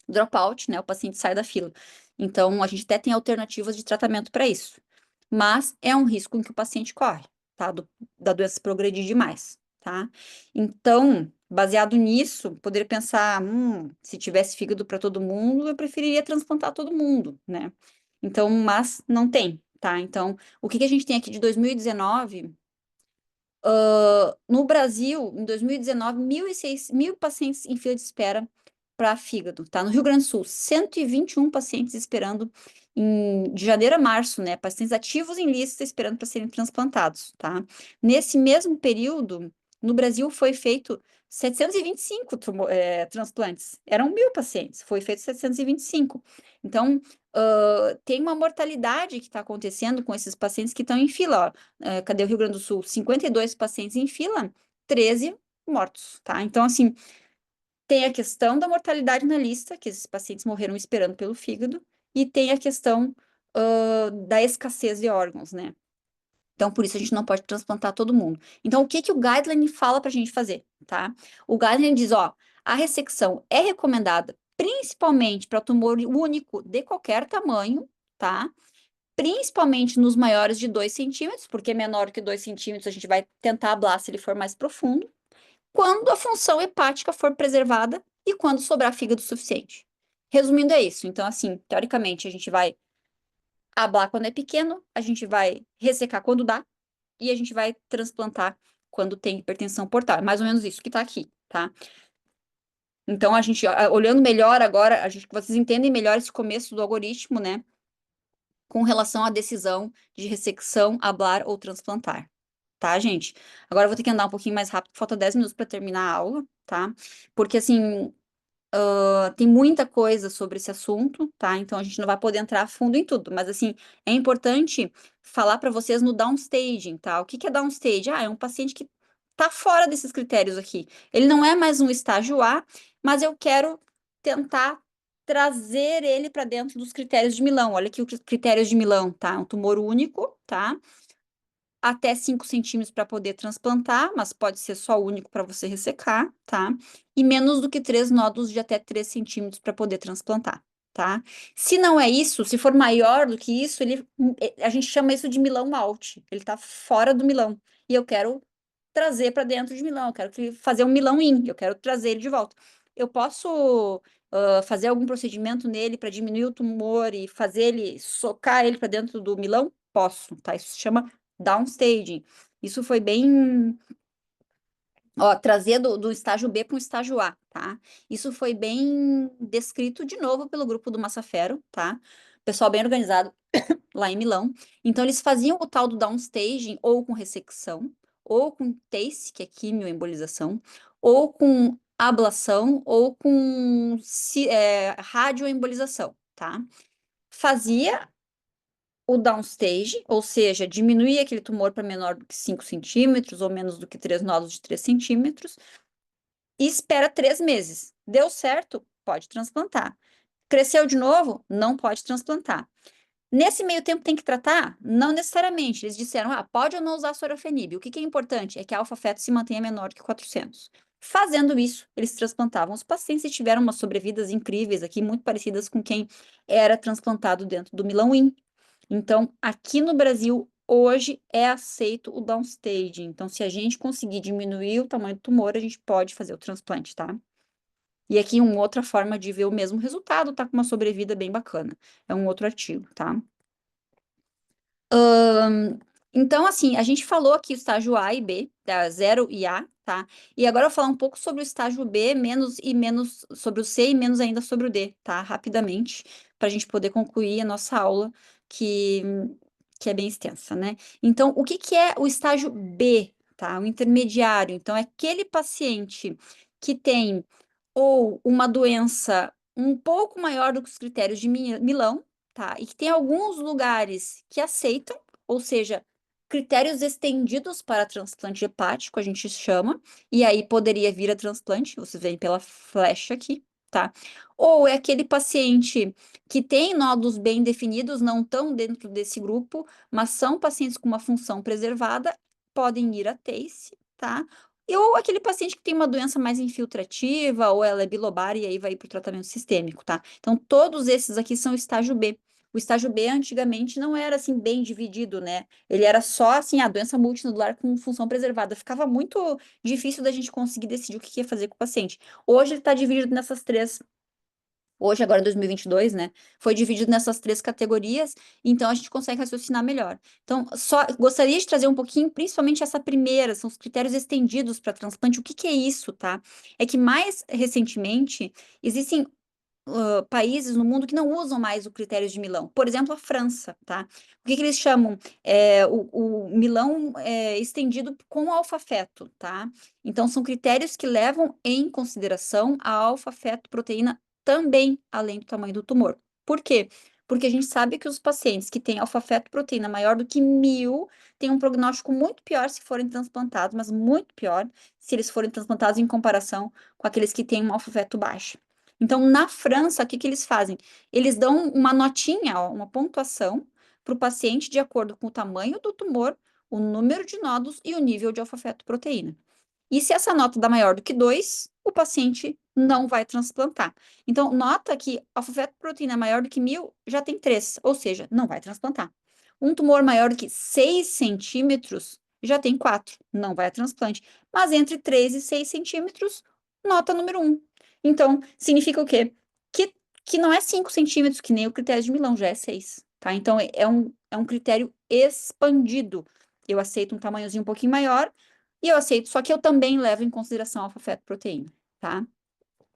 dropout, né? O paciente sai da fila. Então, a gente até tem alternativas de tratamento para isso. Mas é um risco em que o paciente corre, tá? Da doença progredir demais, tá? Então, baseado nisso, poderia pensar, se tivesse fígado para todo mundo, eu preferiria transplantar todo mundo, né? Então, mas não tem, tá? Então, o que que a gente tem aqui de 2019? No Brasil, em 2019, 1.600 pacientes em fila de espera para fígado, tá? No Rio Grande do Sul, 121 pacientes esperando de janeiro a março, né? Pacientes ativos em lista esperando para serem transplantados, tá? Nesse mesmo período, no Brasil foi feito 725 transplantes. Eram 1.000 pacientes, foi feito 725. Então, tem uma mortalidade que está acontecendo com esses pacientes que estão em fila, ó. Cadê o Rio Grande do Sul? 52 pacientes em fila, 13 mortos, tá? Então, assim, tem a questão da mortalidade na lista, que esses pacientes morreram esperando pelo fígado, e tem a questão, da escassez de órgãos, né? Então, por isso a gente não pode transplantar todo mundo. Então, o que que o guideline fala para a gente fazer, tá? O guideline diz, ó, a ressecção é recomendada principalmente para tumor único de qualquer tamanho, tá? Principalmente nos maiores de 2 centímetros, porque menor que 2 centímetros a gente vai tentar ablar se ele for mais profundo, quando a função hepática for preservada e quando sobrar fígado suficiente. Resumindo, é isso. Então, assim, teoricamente, a gente vai ablar quando é pequeno, a gente vai ressecar quando dá e a gente vai transplantar quando tem hipertensão portal. É mais ou menos isso que tá aqui, tá? Então, a gente, olhando melhor agora, vocês entendem melhor esse começo do algoritmo, né? Com relação à decisão de ressecção, ablar ou transplantar. Tá, gente? Agora eu vou ter que andar um pouquinho mais rápido, falta 10 minutos para terminar a aula, tá? Porque, assim, tem muita coisa sobre esse assunto, tá? Então a gente não vai poder entrar a fundo em tudo, mas assim, é importante falar para vocês no downstaging, tá? O que que é downstage? É um paciente que tá fora desses critérios aqui. Ele não é mais um estágio A, mas eu quero tentar trazer ele para dentro dos critérios de Milão. Olha aqui os critérios de Milão, tá? Um tumor único, tá? até 5 centímetros para poder transplantar, mas pode ser só o único para você ressecar, tá? E menos do que 3 nódulos de até 3 centímetros para poder transplantar, tá? Se não é isso, se for maior do que isso, a gente chama isso de milão out. Ele tá fora do milão. E eu quero trazer para dentro de milão, eu quero fazer um milão in, eu quero trazer ele de volta. Eu posso fazer algum procedimento nele para diminuir o tumor e fazer ele, socar ele para dentro do milão? Posso, tá? Isso se chama downstaging. Isso foi bem, ó, trazer do estágio B para o estágio A, tá? Isso foi bem descrito de novo pelo grupo do Massafero, tá? Pessoal bem organizado lá em Milão. Então, eles faziam o tal do downstaging ou com ressecção, ou com TACE, que é quimioembolização, ou com ablação, ou com radioembolização, tá? Fazia o downstage, ou seja, diminuía aquele tumor para menor do que 5 centímetros ou menos do que 3 nódulos de 3 centímetros e espera 3 meses. Deu certo? Pode transplantar. Cresceu de novo? Não pode transplantar. Nesse meio tempo tem que tratar? Não necessariamente. Eles disseram, pode ou não usar sorafenib. O que é importante é que a alfa-feto se mantenha menor que 400. Fazendo isso, eles transplantavam os pacientes e tiveram umas sobrevidas incríveis aqui, muito parecidas com quem era transplantado dentro do Milão-In. Então, aqui no Brasil, hoje é aceito o downstage. Então, se a gente conseguir diminuir o tamanho do tumor, a gente pode fazer o transplante, tá? E aqui uma outra forma de ver o mesmo resultado, tá com uma sobrevida bem bacana. É um outro artigo, tá? Então, assim, a gente falou aqui o estágio A e B, tá? 0 e A, tá? E agora eu vou falar um pouco sobre o estágio B, menos sobre o C e menos ainda sobre o D, tá? Rapidamente, para a gente poder concluir a nossa aula, que, que é bem extensa, né? Então, o que que é o estágio B, tá? O intermediário. Então, é aquele paciente que tem ou uma doença um pouco maior do que os critérios de Milão, tá? E que tem alguns lugares que aceitam, ou seja, critérios estendidos para transplante hepático, a gente chama, e aí poderia vir a transplante, vocês veem pela flecha aqui, tá? Ou é aquele paciente que tem nódulos bem definidos, não estão dentro desse grupo, mas são pacientes com uma função preservada, podem ir a TACE, tá? Ou aquele paciente que tem uma doença mais infiltrativa, ou ela é bilobar e aí vai para o tratamento sistêmico, tá? Então, todos esses aqui são estágio B. O estágio B antigamente não era assim bem dividido, né? Ele era só assim a doença multinodular com função preservada. Ficava muito difícil da gente conseguir decidir o que ia fazer com o paciente. Hoje ele está dividido nessas três. Hoje, agora 2022, né? Foi dividido nessas três categorias, então a gente consegue raciocinar melhor. Então, só gostaria de trazer um pouquinho, principalmente essa primeira, são os critérios estendidos para transplante. O que que é isso, tá? É que mais recentemente existem países no mundo que não usam mais o critério de Milão. Por exemplo, a França, tá? O que que eles chamam? O Milão estendido com alfa-feto, tá? Então, são critérios que levam em consideração a alfa-fetoproteína também, além do tamanho do tumor. Por quê? Porque a gente sabe que os pacientes que têm alfa-fetoproteína maior do que 1.000 têm um prognóstico muito pior se forem transplantados, mas muito pior se eles forem transplantados em comparação com aqueles que têm uma alfa-feto baixa. Então, na França, o que que eles fazem? Eles dão uma notinha, ó, uma pontuação para o paciente de acordo com o tamanho do tumor, o número de nódulos e o nível de alfa-fetoproteína. E se essa nota dá maior do que 2, o paciente não vai transplantar. Então, nota que alfa-fetoproteína maior do que 1.000 já tem 3, ou seja, não vai transplantar. Um tumor maior do que 6 centímetros já tem 4, não vai a transplante. Mas entre 3 e 6 centímetros, nota número 1. Então, significa o quê? Que, que não é 5 centímetros, que nem o critério de Milão, já é 6, tá? Então, é um critério expandido. Eu aceito um tamanhozinho um pouquinho maior, e eu aceito, só que eu também levo em consideração a alfa-fetoproteína, tá?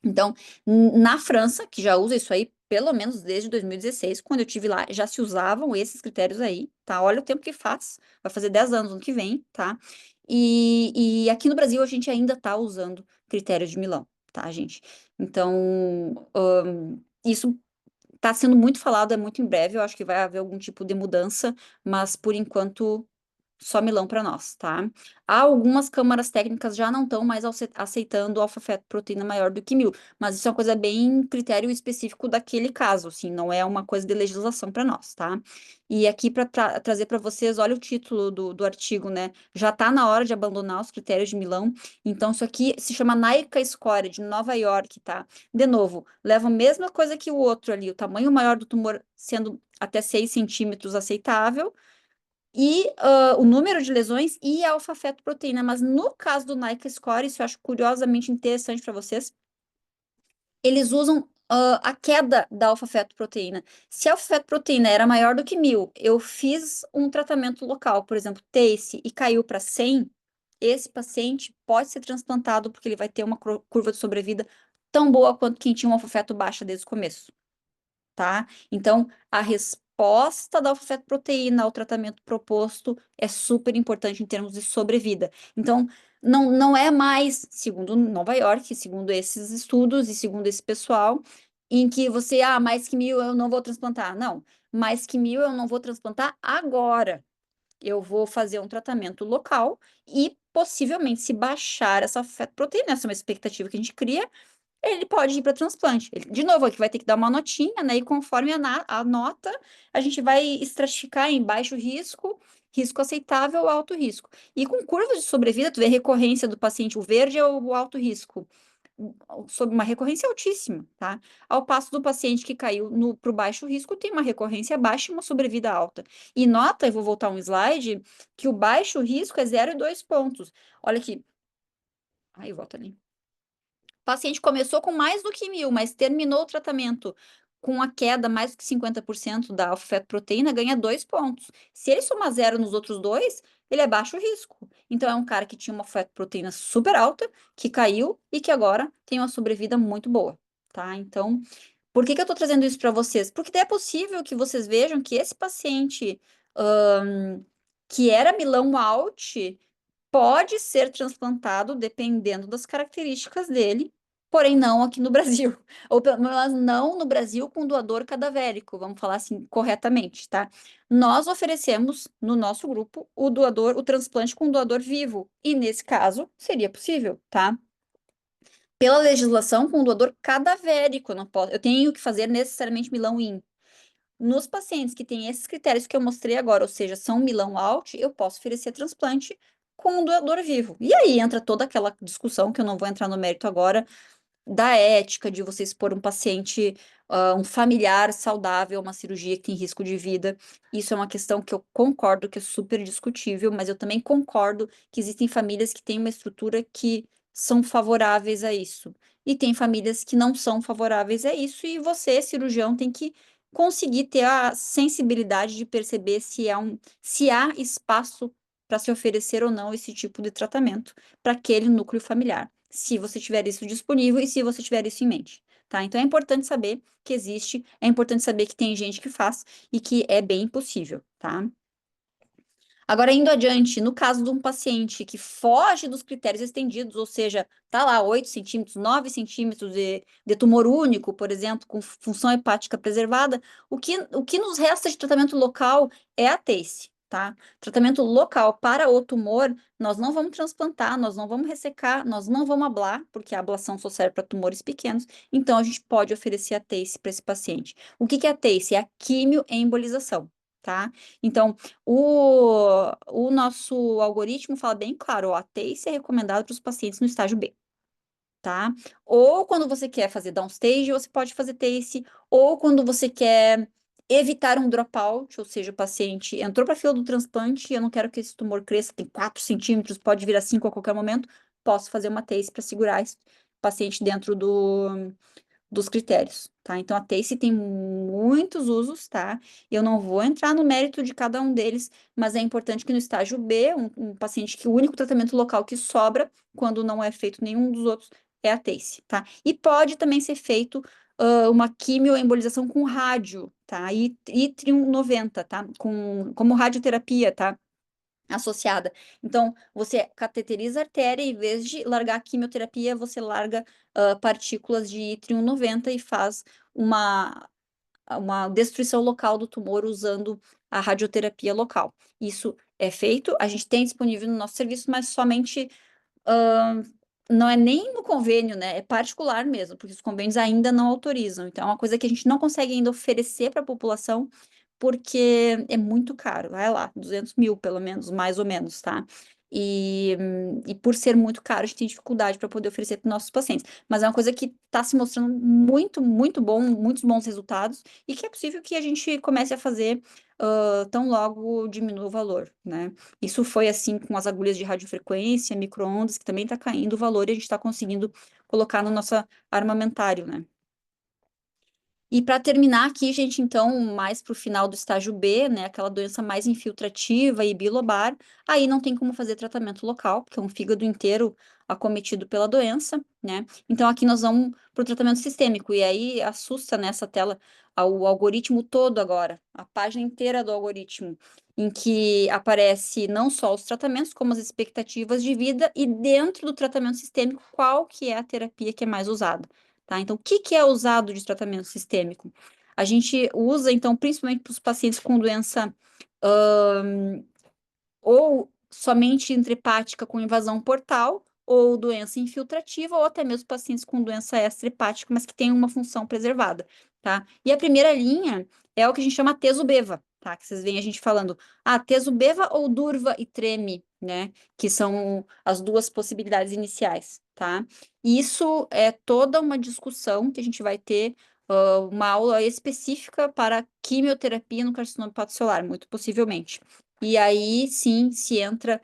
Então, na França, que já usa isso aí, pelo menos desde 2016, quando eu tive lá, já se usavam esses critérios aí, tá? Olha o tempo que faz, vai fazer 10 anos no que vem, tá? E aqui no Brasil a gente ainda tá usando critérios de Milão, tá, gente? Então, isso tá sendo muito falado, é muito em breve, eu acho que vai haver algum tipo de mudança, mas por enquanto só milão para nós, tá? Algumas câmaras técnicas já não estão mais aceitando alfa-fetoproteína maior do que 1.000, mas isso é uma coisa bem critério específico daquele caso, assim, não é uma coisa de legislação para nós, tá? E aqui para trazer para vocês, olha o título do artigo, né? Já está na hora de abandonar os critérios de Milão. Então, isso aqui se chama NICA Score de Nova York, tá? De novo, leva a mesma coisa que o outro ali, o tamanho maior do tumor sendo até 6 centímetros aceitável, e o número de lesões e a alfa-fetoproteína. Mas no caso do NICA Score, isso eu acho curiosamente interessante para vocês, eles usam a queda da alfa-fetoproteína. Se a alfa-fetoproteína era maior do que 1.000, eu fiz um tratamento local, por exemplo, TACE, e caiu para 100, esse paciente pode ser transplantado porque ele vai ter uma curva de sobrevida tão boa quanto quem tinha uma alfa-feto baixa desde o começo, tá? Então, a resposta da alfa-fetoproteína ao tratamento proposto é super importante em termos de sobrevida. Então, não é mais, segundo Nova York, segundo esses estudos e segundo esse pessoal, em que você, mais que 1.000 eu não vou transplantar. Não, mais que 1.000 eu não vou transplantar agora. Eu vou fazer um tratamento local e possivelmente, se baixar essa fetoproteína, essa é uma expectativa que a gente cria, ele pode ir para transplante. De novo, aqui vai ter que dar uma notinha, né? E conforme a nota, a gente vai estratificar em baixo risco, risco aceitável, alto risco. E com curvas de sobrevida, tu vê a recorrência do paciente, o verde é o alto risco, sob uma recorrência altíssima, tá? Ao passo do paciente que caiu para o baixo risco, tem uma recorrência baixa e uma sobrevida alta. E nota, eu vou voltar um slide, que o baixo risco é 0,2 pontos. Olha aqui. Aí, volta ali. O paciente começou com mais do que 1.000, mas terminou o tratamento com a queda mais do que 50% da alfa-fetoproteína, ganha 2 pontos. Se ele somar zero nos outros dois, ele é baixo risco. Então, é um cara que tinha uma alfa-fetoproteína super alta, que caiu e que agora tem uma sobrevida muito boa, tá? Então, por que que eu tô trazendo isso para vocês? Porque daí é possível que vocês vejam que esse paciente, que era Milão Alt, pode ser transplantado dependendo das características dele, porém não aqui no Brasil. Ou pelo menos não no Brasil com doador cadavérico, vamos falar assim corretamente, tá? Nós oferecemos no nosso grupo o transplante com doador vivo, e nesse caso seria possível, tá? Pela legislação, com doador cadavérico, eu não posso, eu tenho que fazer necessariamente Milão IN. Nos pacientes que têm esses critérios que eu mostrei agora, ou seja, são Milão Alt, eu posso oferecer transplante com um doador vivo. E aí entra toda aquela discussão que eu não vou entrar no mérito agora, da ética de você expor um paciente, um familiar saudável a uma cirurgia que tem risco de vida. Isso é uma questão que eu concordo que é super discutível, mas eu também concordo que existem famílias que têm uma estrutura que são favoráveis a isso. E tem famílias que não são favoráveis a isso, e você, cirurgião, tem que conseguir ter a sensibilidade de perceber se há espaço para se oferecer ou não esse tipo de tratamento para aquele núcleo familiar, se você tiver isso disponível e se você tiver isso em mente, tá? Então é importante saber que existe, é importante saber que tem gente que faz e que é bem possível, tá? Agora, indo adiante, no caso de um paciente que foge dos critérios estendidos, ou seja, tá lá 8 centímetros, 9 centímetros de tumor único, por exemplo, com função hepática preservada, o que nos resta de tratamento local é a TACE, tá? Tratamento local para o tumor, nós não vamos transplantar, nós não vamos ressecar, nós não vamos ablar, porque a ablação só serve para tumores pequenos, então a gente pode oferecer a TACE para esse paciente. O que que é a TACE? É a quimioembolização, tá? Então, o nosso algoritmo fala bem claro, ó, a TACE é recomendado para os pacientes no estágio B, tá? Ou quando você quer fazer downstage, você pode fazer TACE, ou quando você quer evitar um dropout, ou seja, o paciente entrou para a fila do transplante e eu não quero que esse tumor cresça, tem 4 centímetros, pode virar 5 a qualquer momento, posso fazer uma TACE para segurar esse paciente dentro dos critérios, tá? Então, a TACE tem muitos usos, tá? Eu não vou entrar no mérito de cada um deles, mas é importante que no estágio B, um paciente que o único tratamento local que sobra, quando não é feito nenhum dos outros, é a TACE, tá? E pode também ser feito uma quimioembolização com rádio, tá? E Yttrium 90, tá? Como radioterapia, tá? Associada. Então, você cateteriza a artéria e, em vez de largar a quimioterapia, você larga partículas de Yttrium 90 e faz uma destruição local do tumor usando a radioterapia local. Isso é feito, a gente tem disponível no nosso serviço, mas somente não é nem no convênio, né? É particular mesmo, porque os convênios ainda não autorizam. Então, é uma coisa que a gente não consegue ainda oferecer para a população, porque é muito caro. Vai lá, 200 mil, pelo menos, mais ou menos, tá? E por ser muito caro, a gente tem dificuldade para poder oferecer para nossos pacientes. Mas é uma coisa que está se mostrando muito, muito bom, muitos bons resultados, e que é possível que a gente comece a fazer tão logo diminua o valor, né? Isso foi assim com as agulhas de radiofrequência, micro-ondas, que também está caindo o valor e a gente está conseguindo colocar no nosso armamentário, né? E para terminar aqui, gente, então, mais para o final do estágio B, né, aquela doença mais infiltrativa e bilobar, aí não tem como fazer tratamento local, porque é um fígado inteiro acometido pela doença, né? Então, aqui nós vamos para o tratamento sistêmico, e aí assusta nessa tela o algoritmo todo agora, a página inteira do algoritmo, em que aparece não só os tratamentos, como as expectativas de vida, e dentro do tratamento sistêmico, qual que é a terapia que é mais usada. Tá? Então, o que que é usado de tratamento sistêmico? A gente usa, então, principalmente para os pacientes com doença ou somente intrahepática com invasão portal, ou doença infiltrativa, ou até mesmo pacientes com doença extrahepática, mas que tem uma função preservada, tá? E a primeira linha é o que a gente chama Teso-Beva, tá? Que vocês veem a gente falando, Teso-Beva ou Durva e Treme, né? Que são as duas possibilidades iniciais, tá? E isso é toda uma discussão que a gente vai ter, uma aula específica para quimioterapia no carcinoma hepatocelular, muito possivelmente. E aí, sim, se entra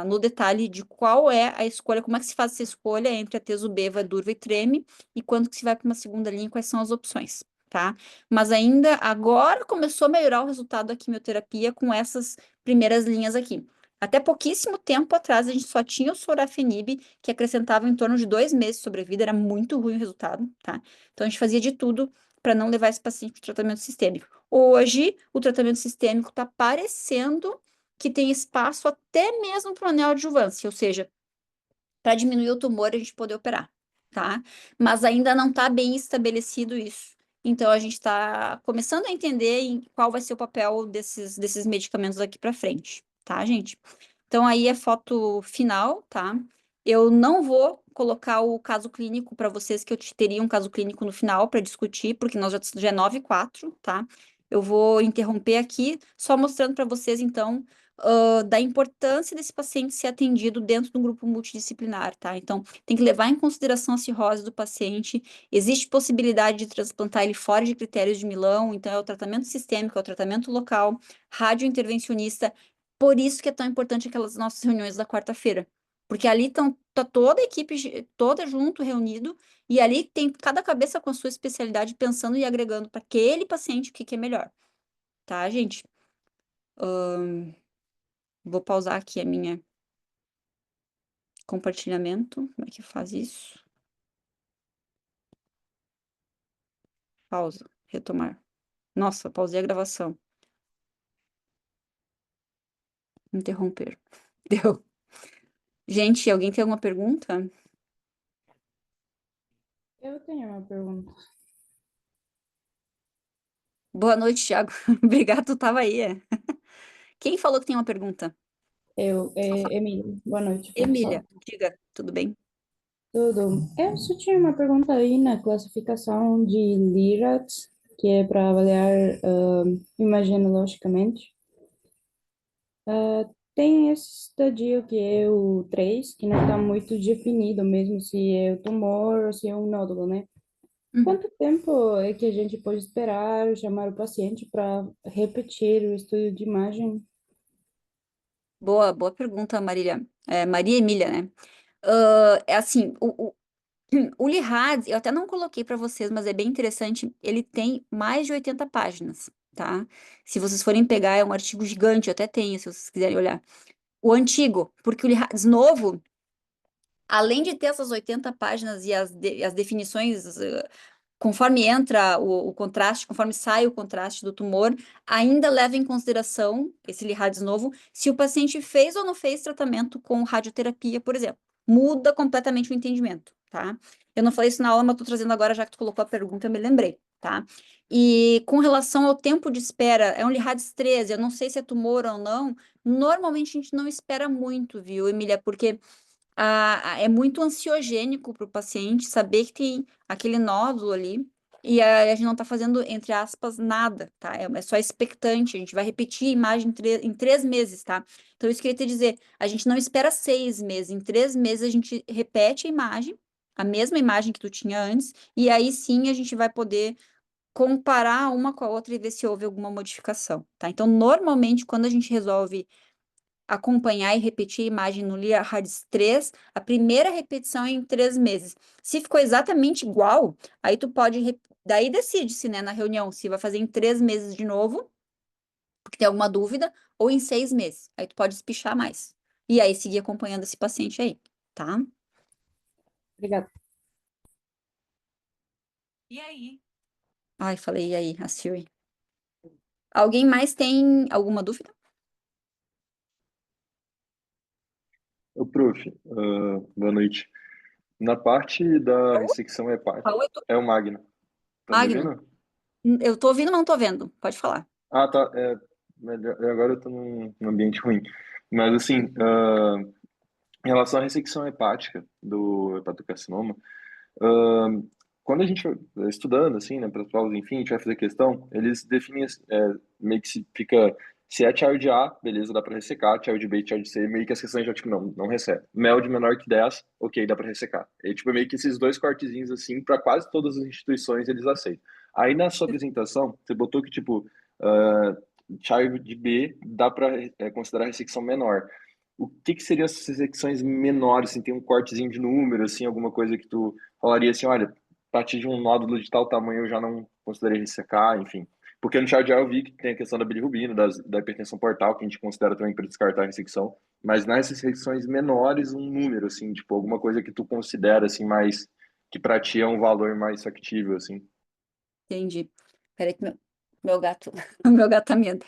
no detalhe de qual é a escolha, como é que se faz essa escolha entre a Teso-Beva, Durva e Treme, e quando que se vai para uma segunda linha, quais são as opções, tá? Mas ainda agora começou a melhorar o resultado da quimioterapia com essas primeiras linhas aqui. Até pouquíssimo tempo atrás, a gente só tinha o sorafenib, que acrescentava em torno de 2 meses de sobrevida, era muito ruim o resultado, tá? Então, a gente fazia de tudo para não levar esse paciente para o tratamento sistêmico. Hoje, o tratamento sistêmico está parecendo que tem espaço até mesmo para o neoadjuvância, ou seja, para diminuir o tumor e a gente poder operar, tá? Mas ainda não está bem estabelecido isso. Então, a gente está começando a entender qual vai ser o papel desses medicamentos daqui para frente, tá, gente? Então, aí é foto final, tá? Eu não vou colocar o caso clínico para vocês, que eu teria um caso clínico no final para discutir, porque nós já é 9:04, tá? Eu vou interromper aqui, só mostrando para vocês, então, da importância desse paciente ser atendido dentro de um grupo multidisciplinar, tá? Então, tem que levar em consideração a cirrose do paciente. Existe possibilidade de transplantar ele fora de critérios de Milão, então é o tratamento sistêmico, é o tratamento local, radiointervencionista. Por isso que é tão importante aquelas nossas reuniões da quarta-feira. Porque ali tá toda a equipe toda junto, reunido, e ali tem cada cabeça com a sua especialidade, pensando e agregando para aquele paciente o que que é melhor. Tá, gente? Vou pausar aqui a minha compartilhamento. Como é que faz isso? Pausa. Retomar. Nossa, pausei a gravação. Interromper. Deu. Gente, alguém tem alguma pergunta? Eu tenho uma pergunta. Boa noite, Thiago. Obrigado, tu tava aí. Quem falou que tem uma pergunta? Emília, boa noite, Emília, professor. diga, tudo bem? Tudo. Eu só tinha uma pergunta aí na classificação de LIRADS, que é para avaliar imaginologicamente. Tem esse estadio que é o 3 que não está muito definido mesmo se é o tumor ou se é um nódulo, né? Uhum. Quanto tempo é que a gente pode esperar chamar o paciente para repetir o estudo de imagem? Boa pergunta, Marília. Maria Emília, né? É assim, o Lihads, eu até não coloquei para vocês, mas é bem interessante. Ele tem mais de 80 páginas, tá? Se vocês forem pegar, é um artigo gigante, eu até tenho, se vocês quiserem olhar. O antigo, porque o Lihads novo, além de ter essas 80 páginas e as definições, conforme entra o contraste, conforme sai o contraste do tumor, ainda leva em consideração, esse Lihads novo, se o paciente fez ou não fez tratamento com radioterapia, por exemplo. Muda completamente o entendimento, tá? Eu não falei isso na aula, mas tô trazendo agora, já que tu colocou a pergunta, eu me lembrei. tá? E com relação ao tempo de espera, é um Liradis 13, eu não sei se é tumor ou não, normalmente a gente não espera muito, viu, Emília? Porque é muito ansiogênico para o paciente saber que tem aquele nódulo ali e a gente não está fazendo, entre aspas, nada, tá? É só expectante, a gente vai repetir a imagem em 3 meses, tá? Então, isso que eu queria te dizer, a gente não espera 6 meses, em 3 meses a gente repete a mesma imagem que tu tinha antes, e aí sim a gente vai poder comparar uma com a outra e ver se houve alguma modificação, tá? Então, normalmente, quando a gente resolve acompanhar e repetir a imagem no Lia Hards 3, a primeira repetição é em 3 meses. Se ficou exatamente igual, aí tu pode, daí decide-se, né, na reunião, se vai fazer em 3 meses de novo, porque tem alguma dúvida, ou em 6 meses. Aí tu pode espichar mais. E aí seguir acompanhando esse paciente aí, tá? Obrigada. E aí? Ai, falei, e aí, a Siri. Alguém mais tem alguma dúvida? Ô, prof, boa noite. Na parte da Alô? ressecção hepática, Oi, é o Magno. Tá me Magno. ouvindo? Eu tô ouvindo, mas não tô vendo. Pode falar. Ah, tá. Agora eu tô num ambiente ruim. Mas, assim, em relação à ressecção hepática do hepatocarcinoma, ah, quando a gente vai estudando, assim, né, para as provas, enfim, a gente vai fazer questão, eles definem, meio que se fica, se é child A, beleza, dá para ressecar, child B e child C, meio que as questões já, tipo, não recebe. Mel de menor que 10, ok, dá para ressecar. E, tipo, meio que esses dois cortezinhos, assim, para quase todas as instituições eles aceitam. Aí, na sua apresentação, você botou que, tipo, ah, child B dá para considerar ressecção menor. O que seriam essas ressecções menores, assim, tem um cortezinho de número, assim, alguma coisa que tu falaria assim, olha, a partir de um nódulo de tal tamanho eu já não considerei ressecar, enfim. Porque no Chardial eu vi que tem a questão da bilirrubina, da hipertensão portal, que a gente considera também para descartar a ressecção, mas nas ressecções menores, um número, assim, tipo, alguma coisa que tu considera, assim, mais, que pra ti é um valor mais factível, assim. Entendi. Peraí que meu gato, o meu gato tá miando.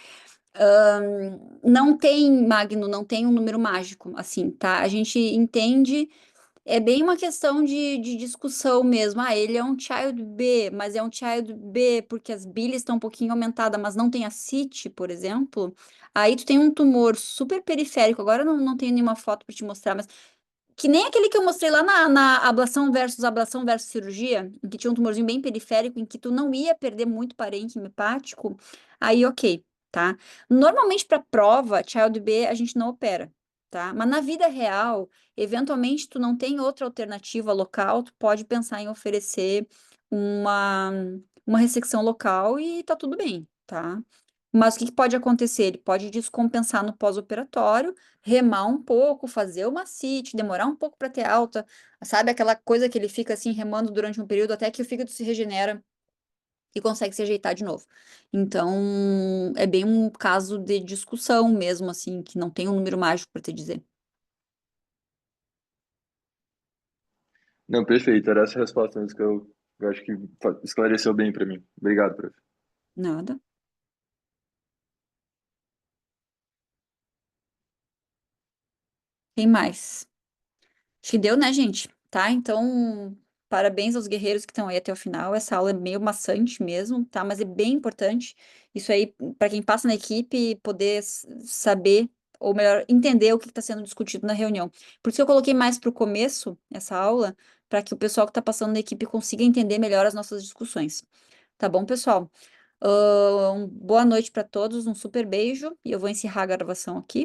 Não tem, Magno, não tem um número mágico, assim, tá? A gente entende, é bem uma questão de discussão mesmo. Ah, ele é um child B, mas é um child B porque as bilis estão um pouquinho aumentadas, mas não tem a CIT, por exemplo. Aí tu tem um tumor super periférico. Agora eu não tenho nenhuma foto para te mostrar, mas que nem aquele que eu mostrei lá na ablação versus cirurgia, em que tinha um tumorzinho bem periférico, em que tu não ia perder muito parênquima hepático, aí ok, tá? Normalmente para prova, Child B a gente não opera, tá? Mas na vida real, eventualmente tu não tem outra alternativa local, tu pode pensar em oferecer uma, uma ressecção local e tá tudo bem, tá? Mas o que que pode acontecer? Ele pode descompensar no pós-operatório, remar um pouco, fazer uma CIT, demorar um pouco para ter alta, sabe? Aquela coisa que ele fica assim remando durante um período até que o fígado se regenera e consegue se ajeitar de novo. Então, é bem um caso de discussão mesmo, assim, que não tem um número mágico para te dizer. Não, perfeito, era essa a resposta mesmo que eu acho que esclareceu bem para mim. Obrigado, prof. Nada. Tem mais. Acho que deu, né, gente? Tá? Então, parabéns aos guerreiros que estão aí até o final. Essa aula é meio maçante mesmo, tá? Mas é bem importante. Isso aí, para quem passa na equipe, poder saber, ou melhor, entender o que está sendo discutido na reunião. Por isso que eu coloquei mais para o começo essa aula, para que o pessoal que está passando na equipe consiga entender melhor as nossas discussões. Tá bom, pessoal? Boa noite para todos, um super beijo, e eu vou encerrar a gravação aqui.